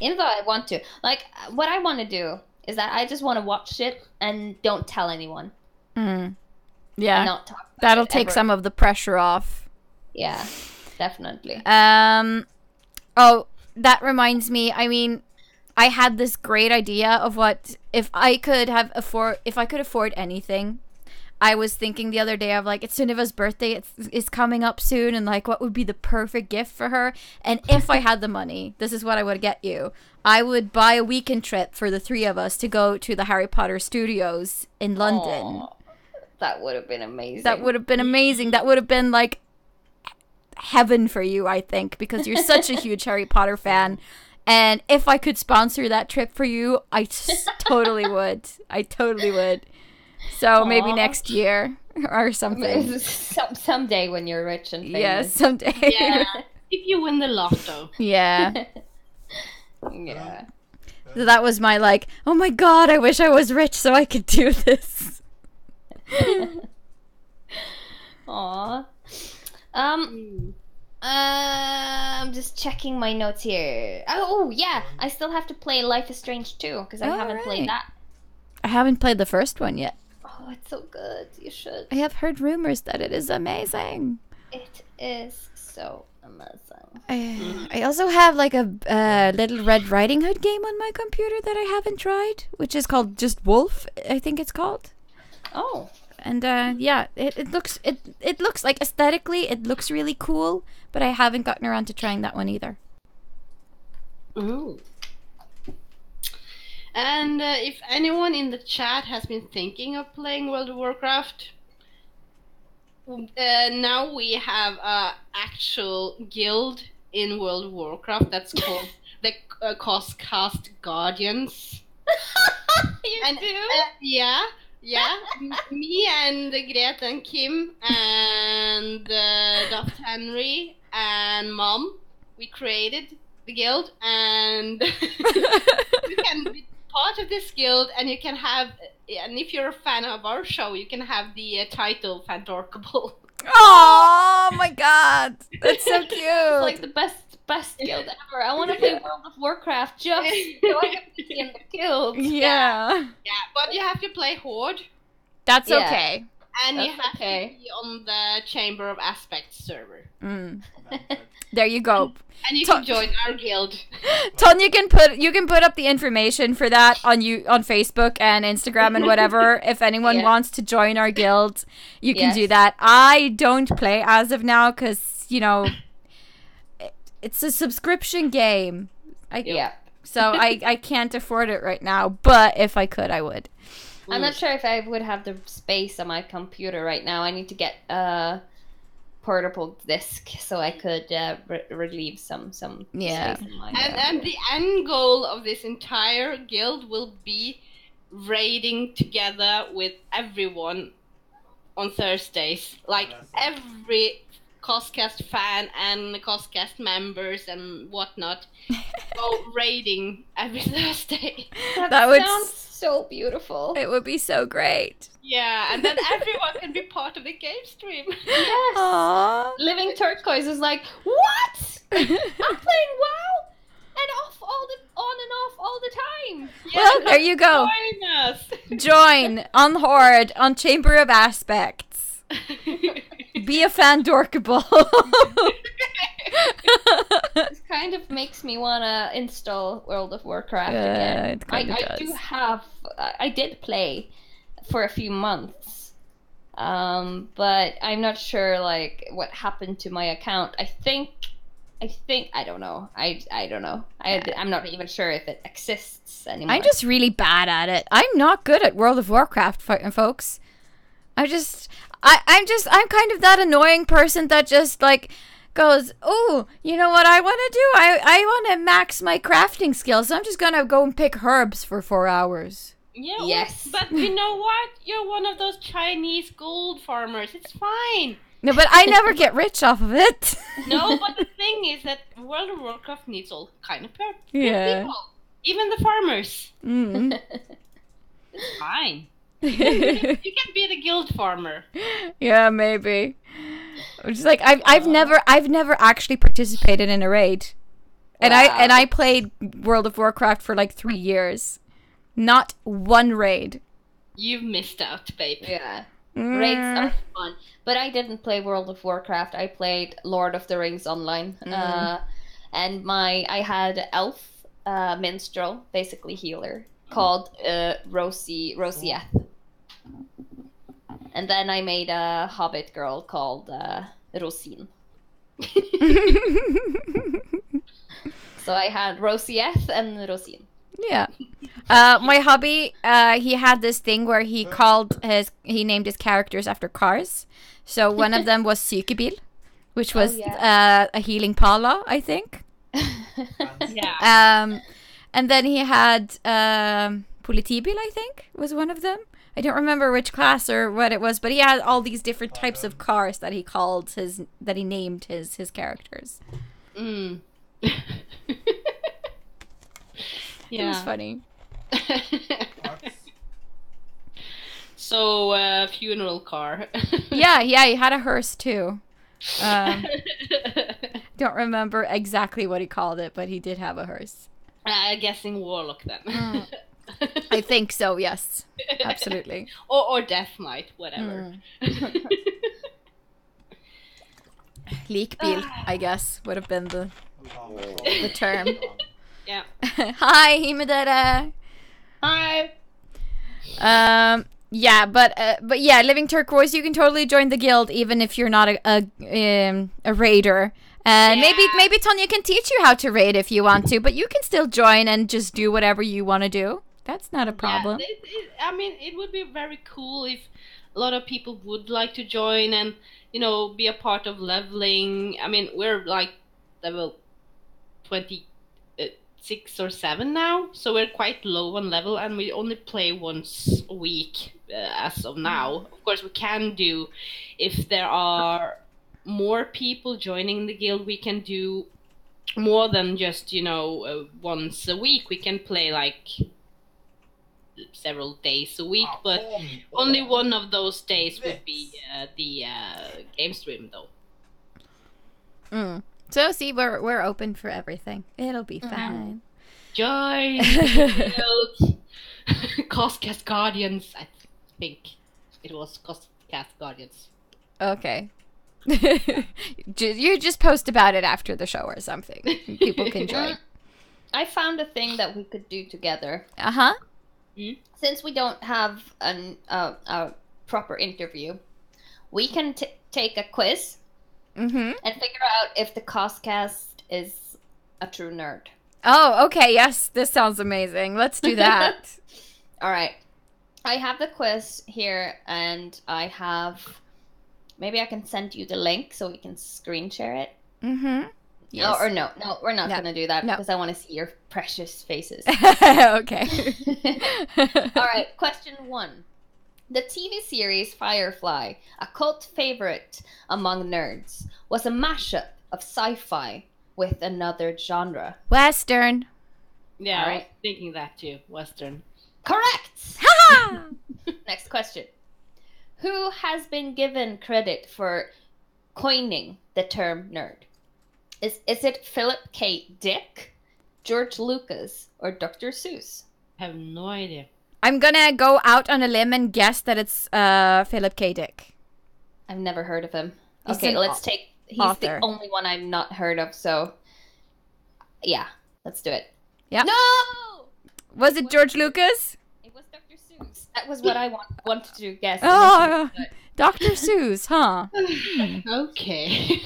Even though I want to. Like, what I want to do is that I just want to watch it and don't tell anyone.
Mm. Yeah.
And not talk about
That'll
it
take
ever.
some of the pressure off.
Yeah, definitely.
Oh, that reminds me. I mean, I had this great idea of what if I could afford anything. I was thinking the other day of like, it's Sunniva's birthday. It's coming up soon, and like, what would be the perfect gift for her? And if I had the money, this is what I would get you. I would buy a weekend trip for the three of us to go to the Harry Potter studios in London.
Aww, that would have been amazing.
That would have been amazing. That would have been like heaven for you, I think, because you're such a huge Harry Potter fan. And if I could sponsor that trip for you, I totally would. I totally would. So maybe next year or something.
Someday when you're rich and famous.
Yeah, someday.
Yeah, if you win the lotto.
Yeah.
Yeah.
So that was my like, oh my god, I wish I was rich so I could do this.
Aww. I'm just checking my notes here. Oh yeah, I still have to play Life is Strange 2 because I haven't played that.
I haven't played the first one yet.
Oh, it's so good. You should.
I have heard rumors that it is amazing.
It is so amazing.
I also have like a Little Red Riding Hood game on my computer that I haven't tried, which is called just Wolf, I think it's called.
Oh.
And yeah, it looks like aesthetically it looks really cool, but I haven't gotten around to trying that one either.
Ooh. And if anyone in the chat has been thinking of playing World of Warcraft, now we have a actual guild in World of Warcraft that's called the CosCast Guardians.
You do?
Yeah. Me and Grete and Kim and Dr. Henry and Mom, we created the guild, and you can be part of this guild, and you can have, and if you're a fan of our show, you can have the title Fandorkable.
Oh my god, that's so cute!
It's like the best guild ever. I want to play World of Warcraft just so I have to be in the guild.
Yeah,
but you have to play Horde.
That's
Yeah.
okay.
And
That's
you have
okay.
to be on the Chamber of Aspects server.
There you go.
And you can join our guild.
Ton, you can put up the information for that on Facebook and Instagram and whatever. If anyone wants to join our guild, you can do that. I don't play as of now because it's a subscription game. So I can't afford it right now. But if I could, I would.
I'm not sure if I would have the space on my computer right now. I need to get a portable disc so I could relieve some space in my
and the end goal of this entire guild will be raiding together with everyone on Thursdays. Like every CosCast fan and CosCast members and whatnot go raiding every Thursday.
That would sound so beautiful.
It would be so great.
Yeah, and then everyone can be part of the game stream.
Yes.
Aww.
Living Turquoise is like, what? I'm playing WoW and on and off all the time.
Well, there you go.
Join us.
Join on Horde on Chamber of Aspects. Be a Fandorkable.
This kind of makes me want to install World of Warcraft again.
It kind of does.
I did play for a few months, but I'm not sure like what happened to my account. I think I don't know. I don't know. I'm not even sure if it exists anymore.
I'm just really bad at it. I'm not good at World of Warcraft, folks. I'm kind of that annoying person that just like goes, oh, you know what I want to do? I want to max my crafting skills. So I'm just gonna go and pick herbs for 4 hours.
Yeah,
Yes.
but you know what? You're one of those Chinese gold farmers. It's fine.
No, but I never get rich off of it.
No, but the thing is that World of Warcraft needs all kind of
Yeah.
people. Even the farmers.
Mm.
It's fine. You can be the guild farmer.
Yeah, maybe. Just like I've never actually participated in a raid, and
Wow.
I played World of Warcraft for like 3 years, not one raid.
You've missed out, babe.
Yeah.
Mm.
Raids are fun. But I didn't play World of Warcraft. I played Lord of the Rings online. And I had elf minstrel, basically healer, called Rosieth. And then I made a hobbit girl called Rosine. So I had Rosieth and Rosine.
Yeah. My hubby, he had this thing where he named his characters after cars. So one of them was Sykebil, which was a healing pala, I think.
Yeah.
And then he had Politibil, I think, was one of them. I don't remember which class or what it was, but he had all these different types of cars that he named his characters.
Mm.
It was funny.
So, funeral car.
Yeah, he had a hearse too. Don't remember exactly what he called it, but he did have a hearse.
Guessing warlock then.
I think so, yes. Absolutely.
or death knight, whatever.
Likbil, I guess, would have been the term.
Yeah.
Hi, Himedere.
Hi.
Yeah, but yeah, Living Turquoise, you can totally join the guild even if you're not a raider. And maybe Tonya can teach you how to raid if you want to, but you can still join and just do whatever you want to do. That's not a problem.
Yeah, I mean, it would be very cool if a lot of people would like to join and, be a part of leveling. I mean, we're like level 26 or 7 now, so we're quite low on level, and we only play once a week as of now. Of course, we can do, if there are more people joining the guild, we can do more than just, once a week. We can play like several days a week, but only one of those days would be the game stream, though.
So see, we're open for everything. It'll be fine.
Join the guild. CosCast Guardians, I think it was CosCast Guardians.
Okay. You just post about it after the show or something. People can join.
I found a thing that we could do together.
Uh-huh.
Since we don't have a proper interview, we can take a quiz and figure out if the CosCast is a true nerd.
Oh, okay. Yes, this sounds amazing. Let's do that.
All right. I have the quiz here, and I have... Maybe I can send you the link so we can screen share it. Yes. No, we're not going to do that because I want to see your precious faces.
Okay.
All right, question 1. The TV series Firefly, a cult favorite among nerds, was a mashup of sci-fi with another genre.
Western.
Yeah,
all
I
right.
was thinking that too. Western.
Correct!
Ha!
Next question. Who has been given credit for coining the term nerd? Is it Philip K. Dick, George Lucas, or Dr. Seuss?
I have no idea.
I'm gonna go out on a limb and guess that it's Philip K. Dick.
I've never heard of him.
He's
Okay,
an
let's take... He's
author.
the only one I've not heard of, so... Yeah, let's do it.
Yeah.
No!
Was it George Lucas?
It was Dr. Seuss. That was what I wanted to guess.
Oh, Dr. Seuss, huh?
Okay.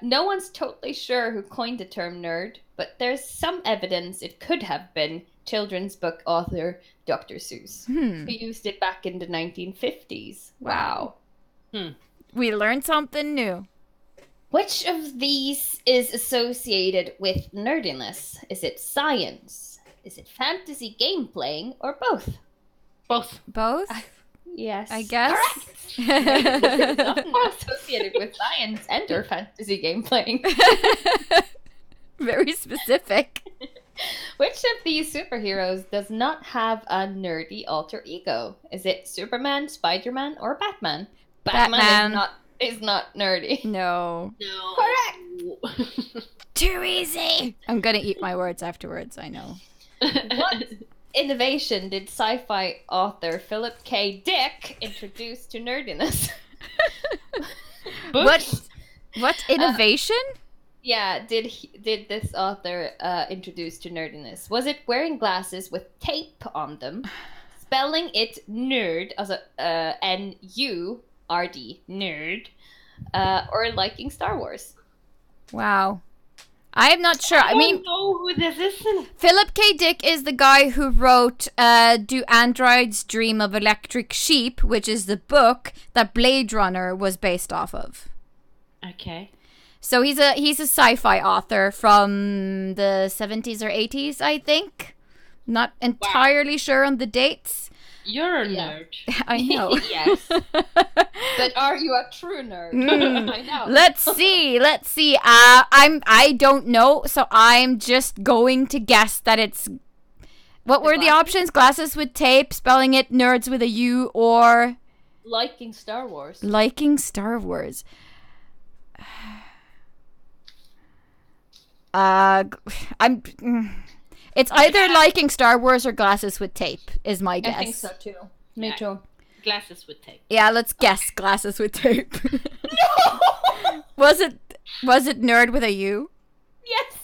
No one's totally sure who coined the term nerd, but there's some evidence it could have been children's book author Dr. Seuss, who used it back in the 1950s. Wow.
We learned something new.
Which of these is associated with nerdiness? Is it science? Is it fantasy game playing? Or both?
Both?
Yes.
I guess.
Correct. Not associated with science and or fantasy game playing.
Very specific.
Which of these superheroes does not have a nerdy alter ego? Is it Superman, Spider-Man, or Batman?
Batman.
Is not nerdy.
No.
Correct.
Too easy. I'm gonna eat my words afterwards, I know.
What innovation did sci-fi author Philip K. Dick introduce to nerdiness?
What innovation?
Did this author introduce to nerdiness? Was it wearing glasses with tape on them, spelling it nerd as a N-U-R-D, nerd, or liking Star Wars?
Wow. I am not sure. I mean,
know who this is.
Philip K. Dick is the guy who wrote Do Androids Dream of Electric Sheep, which is the book that Blade Runner was based off of.
Okay.
So he's a sci-fi author from the 70s or 80s, I think. Not entirely sure on the dates.
You're a nerd.
I know.
Yes. But are you a true nerd? I know.
Let's see. I don't know, so I'm just going to guess that it's... What were the options? Glasses with tape, spelling it nerds with a U, or...
Liking Star Wars.
Liking Star Wars. It's either liking Star Wars or glasses with tape, is my guess.
I think so too. Me too.
Glasses with tape.
Yeah, let's guess glasses with tape.
No!
Was it nerd with a U?
Yes.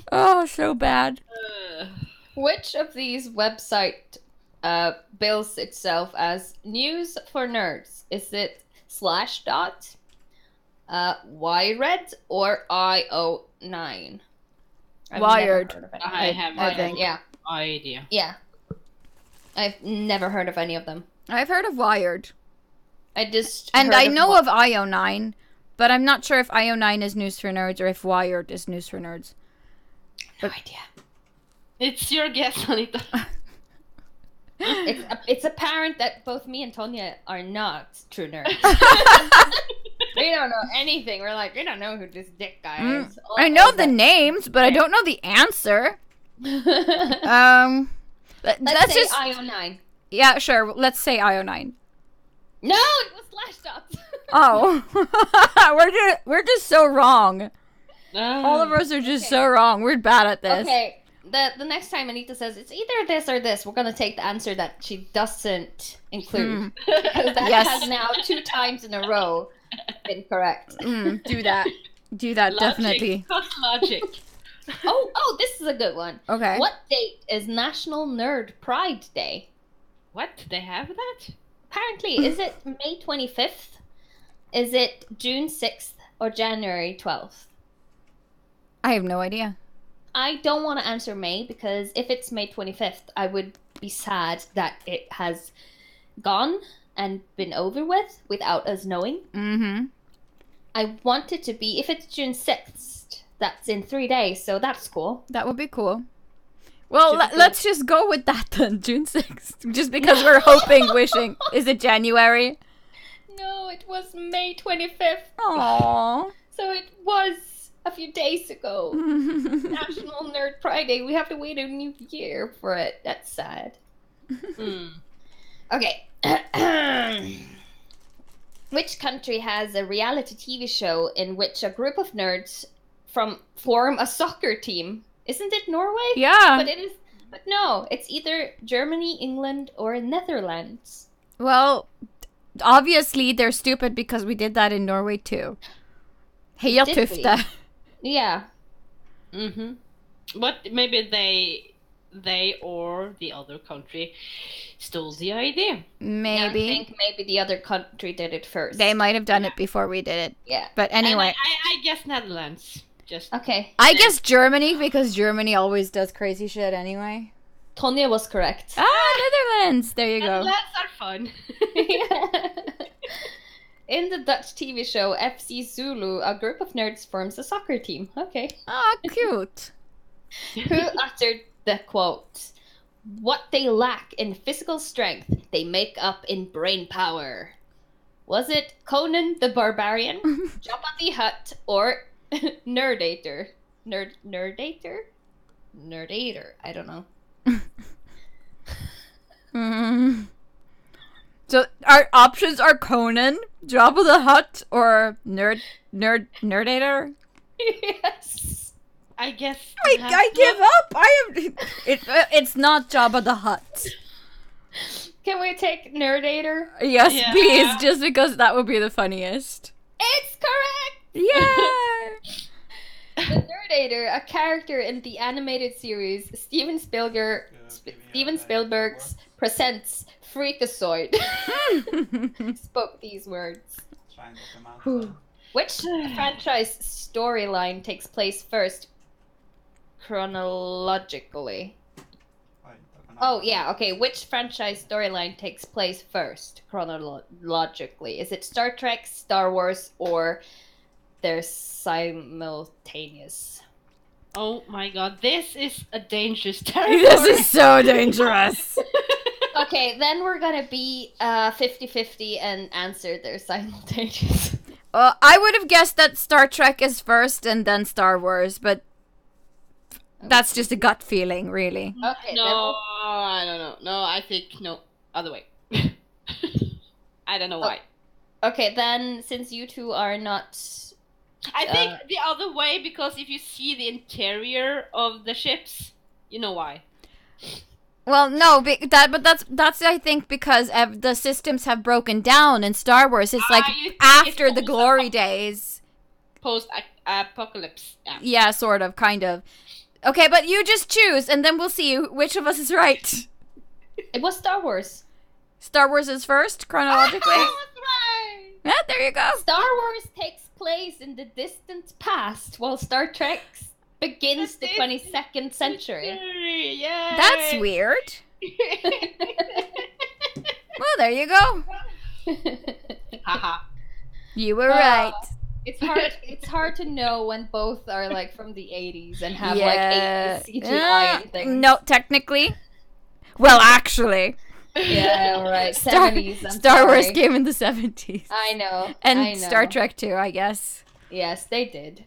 Oh, so bad.
Which of these website bills itself as news for nerds? Is it Slashdot, Wired, or IO9?
Wired.
I have
no
idea.
Yeah. I've never heard of any of them.
I've heard of Wired.
I
know of IO9, but I'm not sure if IO9 is news for nerds or if Wired is news for nerds.
No idea.
It's your guess, Anita.
It's apparent that both me and Tonya are not true nerds. We don't know anything. We're like, we don't know who this Dick guy is.
I know the names, but I don't know the answer.
Let's say
just
IO9.
Yeah, sure. Let's say IO9.
No, it was Slashdot.
Oh, we're just so wrong. All of us are just so wrong. We're bad at this.
Okay. The next time Anita says it's either this or this, we're gonna take the answer that she doesn't include. Because that has now 2 times in a row been correct.
Do that. Do that,
Logic,
definitely.
Logic.
Oh, this is a good one.
Okay.
What date is National Nerd Pride Day?
What? They have that?
Apparently, is it May 25th? Is it June 6th or January 12th?
I have no idea.
I don't want to answer May because if it's May 25th, I would be sad that it has gone and been over with without us knowing.
Mm-hmm.
I want it to be, if it's June 6th, that's in 3 days, so that's cool.
That would be cool. Well, let's just go with that then, June 6th. Just because we're hoping, wishing. Is it January?
No, it was May 25th.
Aww.
So it was a few days ago. National Nerd Pride Day. We have to wait a new year for it. That's sad. Okay. Which country has a reality TV show in which a group of nerds form a soccer team? Isn't it Norway?
Yeah.
But it is. But no, it's either Germany, England, or Netherlands.
Well, obviously they're stupid because we did that in Norway too. Heia
Did we?
tufte.
Yeah.
What? Maybe they they or the other country stole the idea.
Maybe.
Yeah, I think maybe the other country did it first.
They might have done it before we did it.
Yeah.
But anyway.
And I guess Netherlands. Just
Okay.
I guess Germany, because Germany always does crazy shit anyway.
Tonya was correct.
Netherlands! There you go.
Netherlands are fun.
In the Dutch TV show FC Zulu, a group of nerds forms a soccer team. Okay.
Ah, cute.
Who uttered the quote, "What they lack in physical strength, they make up in brain power"? Was it Conan the Barbarian, Jabba the Hutt, or Nerdator? Nerdator? I don't know.
So our options are Conan, Jabba the Hutt, or Nerdator.
Yes.
I guess
I give up. It's not Jabba the Hutt.
Can we take Nerdator?
Yes,
Yeah.
please, just because that would be the funniest.
It's correct!
Yeah.
The Nerdator, a character in the animated series Steven Spielberg's Presents Freakazoid, spoke these words. Which franchise storyline takes place first chronologically? Oh, yeah, okay. Which franchise storyline takes place first chronologically? Is it Star Trek, Star Wars, or they're simultaneous?
Oh my god, this is a dangerous territory.
This is so dangerous.
Okay, then we're gonna be 50-50 and answer they're simultaneous.
I would have guessed that Star Trek is first and then Star Wars, but that's just a gut feeling, really.
Okay,
No, I don't know. No, I think no, other way. I don't know why.
Okay, then since you two are not...
I think the other way, because if you see the interior of the ships, you know why.
Well, no, that's I think because the systems have broken down in Star Wars. It's like
You think
after
it's
the glory days.
Post-apocalypse. Yeah.
Yeah, sort of, kind of. Okay, but you just choose, and then we'll see which of us is right.
It was Star Wars.
Star Wars is first, chronologically.
That's right.
Yeah, there you go.
Star Wars takes place in the distant past, while Star Trek begins the 22nd century.
Yay.
That's weird. Well, there you go.
Haha.
You were right.
It's hard to know when both are like from the 80s and have
Yeah.
like 80s CGI and things.
No, technically. Well, actually.
Yeah, right. 70s. I'm
Star Wars
sorry.
came in the 70s.
I know.
And
I know.
Star Trek too, I guess.
Yes, they did.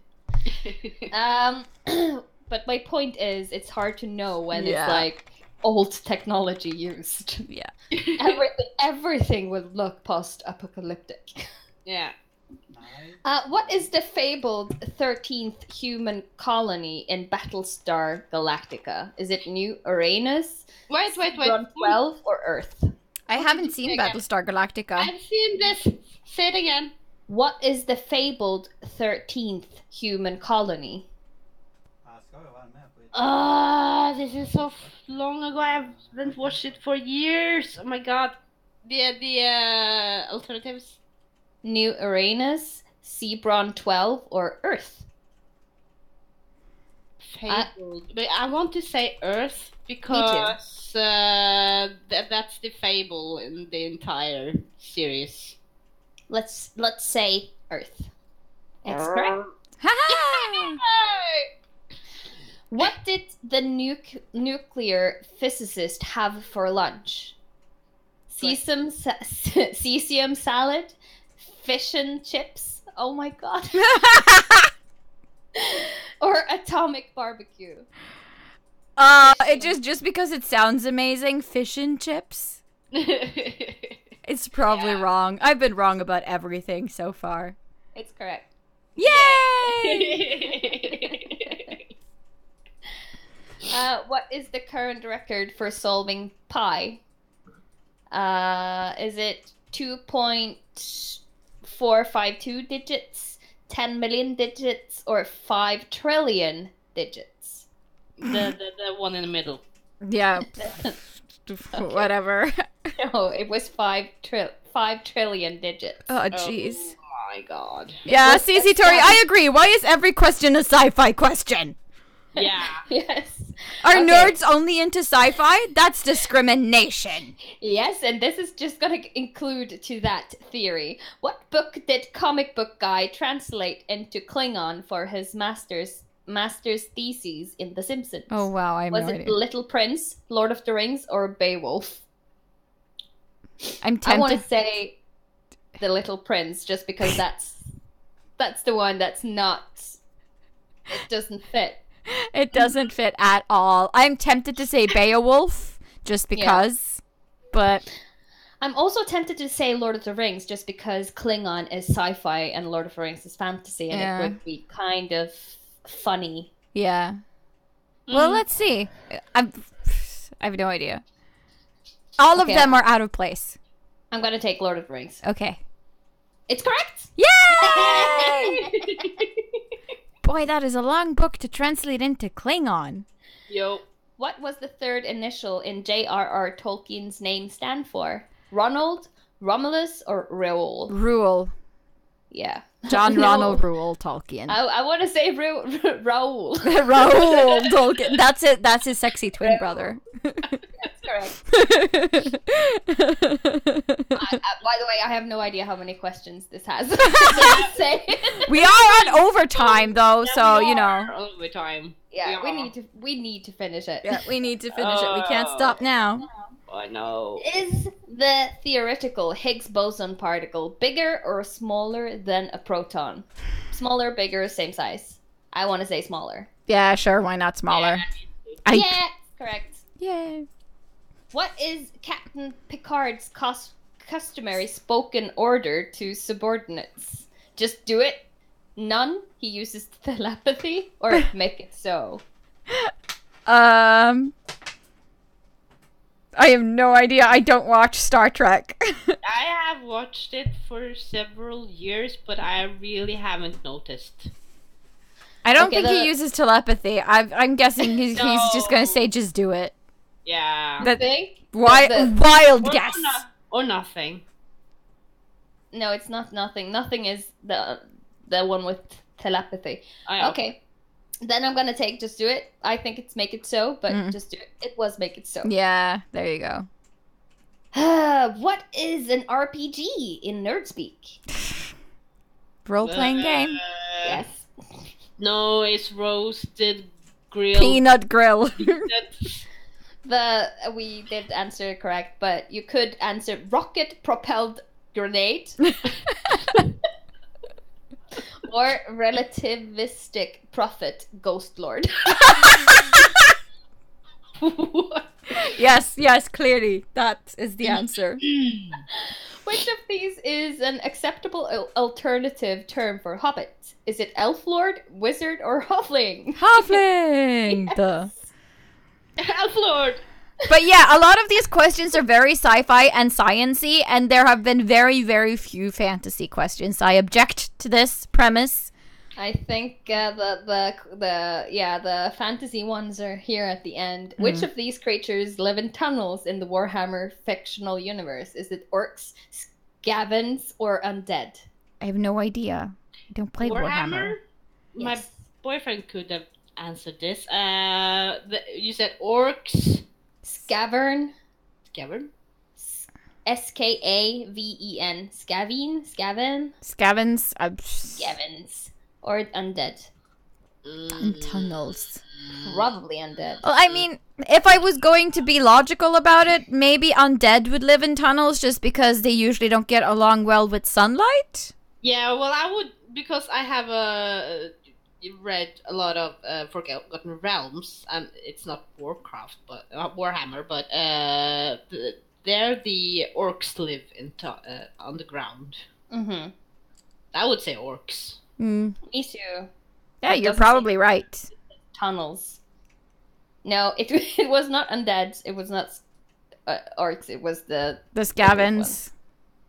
But my point is, it's hard to know when
Yeah.
it's like old technology used.
Yeah.
Everything would look post-apocalyptic.
Yeah.
What is the fabled 13th human colony in Battlestar Galactica? Is it New Uranus,
Wait.
Ron 12, or Earth?
I
What
haven't
did you
seen
say again?
Battlestar Galactica.
I've seen this. Say it again.
What is the fabled 13th human colony?
This is so long ago. I haven't watched it for years. Oh my god. The alternatives.
New Uranus, Sebron 12, or Earth?
Fabled. But I want to say Earth because that's the fable in the entire series.
Let's say Earth. It's correct.
Ha-ha!
What did the nuclear physicist have for lunch? Cesium salad, fish and chips. Oh my god. Or atomic barbecue.
It just because it sounds amazing, fish and chips. It's probably wrong. I've been wrong about everything so far.
It's correct.
Yay!
What is the current record for solving pi? Is it 2.452 digits, 10 million digits, or 5 trillion digits?
the one in the middle.
Yeah. Whatever.
No, it was 5 trillion digits.
Oh, jeez.
Oh my god.
Yeah, CC Tori, I agree. Why is every question a sci-fi question?
Yeah.
Yes.
Are
Okay.
nerds only into sci-fi? That's discrimination.
Yes, and this is just gonna include to that theory. What book did comic book guy translate into Klingon for his master's thesis in The Simpsons?
Oh, wow, I have
Was
no
it
idea.
The Little Prince, Lord of the Rings, or Beowulf?
I'm
I want to
tempted.
say The Little Prince, just because that's the one that's not. It doesn't fit.
It doesn't fit at all. I'm tempted to say Beowulf, just because. But
I'm also tempted to say Lord of the Rings, just because Klingon is sci-fi and Lord of the Rings is fantasy, and
Yeah.
it would be kind of funny.
yeah. Well, let's see. I have no idea. All of
Okay.
them are out of place.
I'm gonna take Lord of the Rings.
Okay.
It's correct!
Yay! Boy, that is a long book to translate into Klingon.
Yo.
What was the third initial in J.R.R. Tolkien's name stand for? Ronald, Romulus, or Raoul?
Rule.
Yeah.
John
No.
Ronald Rule Tolkien.
I want to say Raoul.
Raoul Tolkien. That's it. That's his sexy twin brother.
That's correct. By the way, I have no idea how many questions this has.
We are on overtime though, so you know.
All the time.
Yeah, we need to finish it.
Yeah, we need to finish it. We can't stop now.
I know.
Is the theoretical Higgs boson particle bigger or smaller than a proton? Smaller, bigger, same size? I want to say smaller.
Yeah, sure. Why not smaller?
Yeah, correct.
Yay.
What is Captain Picard's customary spoken order to subordinates? Just do it? None? He uses telepathy? Or make it so?
I have no idea. I don't watch Star Trek.
I have watched it for several years, but I really haven't noticed.
I don't
Okay,
think he uses telepathy. I'm guessing he's just gonna say, "Just do it."
Yeah.
That
Think?
wild guess.
Or nothing.
No, it's not nothing. Nothing is the one with telepathy. Okay. Then I'm gonna take Just Do It. I think it's Make It So, but Just Do It. It was Make It So.
Yeah, there you go.
What is an RPG in nerd speak?
Role-playing game.
Yes.
No, it's roasted grilled.
Peanut grill.
We did answer correct, but you could answer rocket propelled grenade or relativistic prophet ghost lord.
Yes, clearly. That is the answer.
Which of these is an acceptable alternative term for hobbit? Is it elf lord, wizard, or halfling?
Halfling! Duh.
Elf Lord!
But yeah, a lot of these questions are very sci-fi and science-y, and there have been very, very few fantasy questions. I object to this premise.
I think the fantasy ones are here at the end. Which of these creatures live in tunnels in the Warhammer fictional universe? Is it orcs, scavens, or undead?
I have no idea. I don't play Warhammer.
My
Yes.
boyfriend could have answered this. You said orcs.
Scavern.
Scavern?
Skaven. Skaven.
Scavens.
Scavens. Or undead.
And tunnels.
Probably undead.
Well, I mean, if I was going to be logical about it, maybe undead would live in tunnels just because they usually don't get along well with sunlight.
Yeah, well, I would, because I have read a lot of Forgotten Realms, and it's not Warcraft, but Warhammer, but there the orcs live on the ground.
Mm-hmm.
I would say orcs.
Mm.
Me too.
Yeah,
It
you're
doesn't
probably right.
Tunnels. No, it was not undead. It was not orcs. It was the
Scavens.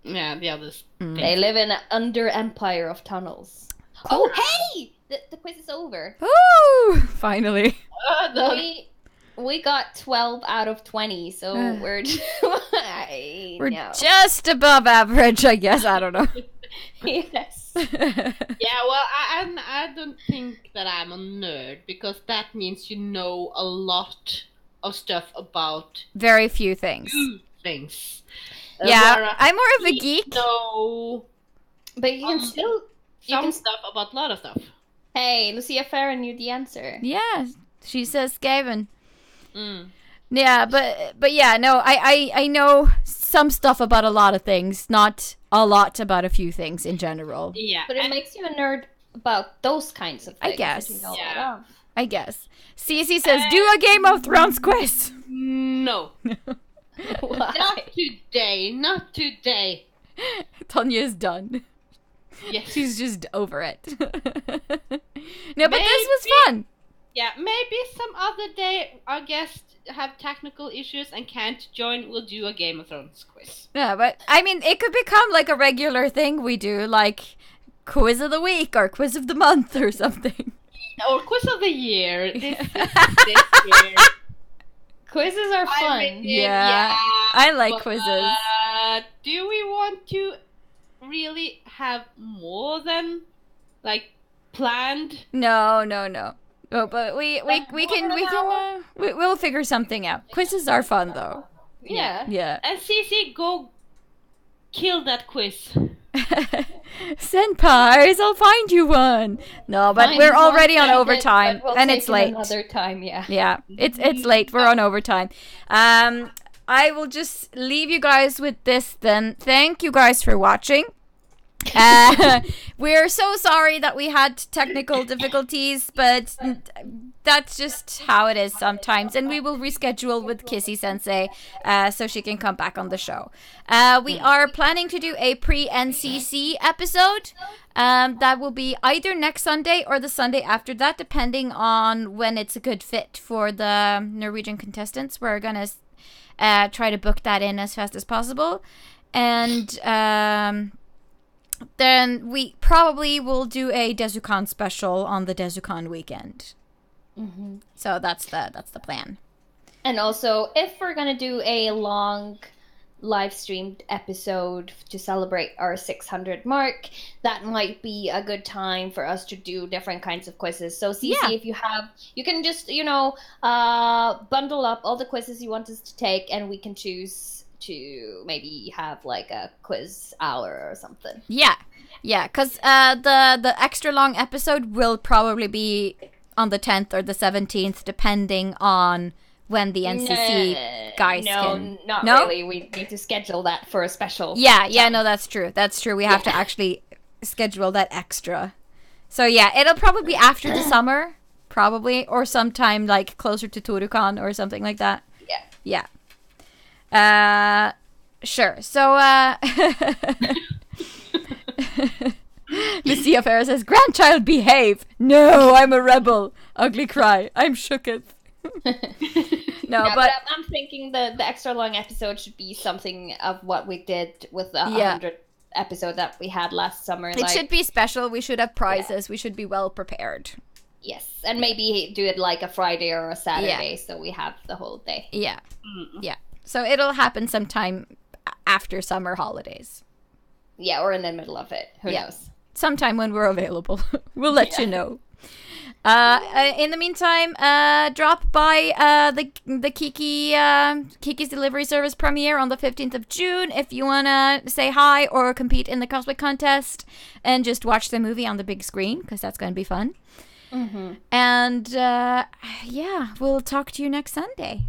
Yeah, the others.
They live in an under empire of tunnels. Oh, hey! The quiz is over.
Ooh! Finally.
We got 12 out of 20, so we're
just above average, I guess. I don't know.
Yes.
Yeah, well, I don't think that I'm a nerd, because that means you know a lot of stuff about
very few things.
Yeah,
I'm more of a geek.
So,
but you can still
stuff about a lot of stuff.
Hey, Lucia Farron knew the answer.
Yeah, she says Gavin. Yeah, but yeah, no, I know some stuff about a lot of things, not a lot about a few things in general.
Yeah,
but it makes you a nerd about those kinds of things.
I guess.
That you know a lot of.
I guess. CC says, do a Game of Thrones quiz.
No. Not today. Not today.
Tanya's done.
Yes.
She's just over it. No, but this was fun.
Yeah, maybe some other day our guests have technical issues and can't join. We'll do a Game of Thrones quiz.
Yeah, but I mean, it could become like a regular thing we do, like quiz of the week or quiz of the month or something.
Or quiz of the year. This year.
Quizzes are fun.
I like quizzes.
Do we want to really have more than like planned?
No. Oh, but we'll figure something out. Quizzes are fun though.
Yeah.
And Cece, go kill that quiz.
Senpais, I'll find you one. No, but we're already on overtime, and it's late.
Another time, yeah.
Yeah, it's late. We're on overtime. I will just leave you guys with this then. Thank you guys for watching. We're so sorry that we had technical difficulties, but that's just how it is sometimes, and we will reschedule with KissySensei so she can come back on the show. We are planning to do a pre-NCC episode that will be either next Sunday or the Sunday after that, depending on when it's a good fit for the Norwegian contestants. We're gonna try to book that in as fast as possible, and then we probably will do a Desukan special on the Desukan weekend.
Mm-hmm.
So that's the plan.
And also, if we're gonna do a long live streamed episode to celebrate our 600 mark, that might be a good time for us to do different kinds of quizzes. So Cece, if you can just bundle up all the quizzes you want us to take, and we can choose to maybe have like a quiz hour or something. Yeah, because the extra long episode will probably be on the 10th or the 17th, depending on when the NCC guys can. Not really. We need to schedule that for a special.
Yeah, no, that's true. We have to actually schedule that extra. So yeah, it'll probably be after the summer, probably, or sometime like closer to Torukan or something like that. Yeah. Sure. So, Lucia Farah says, "Grandchild, behave." No, I'm a rebel. Ugly cry. I'm shooketh. But
I'm thinking the extra long episode should be something of what we did with the 100 episode that we had last summer.
It should be special. We should have prizes. We should be well prepared.
Yes, and maybe do it like a Friday or a Saturday, so we have the whole day.
Yeah. So it'll happen sometime after summer holidays.
Yeah, or in the middle of it. Who knows?
Sometime when we're available. We'll let you know. In the meantime, drop by the Kiki's Delivery Service premiere on the 15th of June if you want to say hi or compete in the cosplay contest and just watch the movie on the big screen, because that's going to be fun. Mm-hmm. And we'll talk to you next Sunday.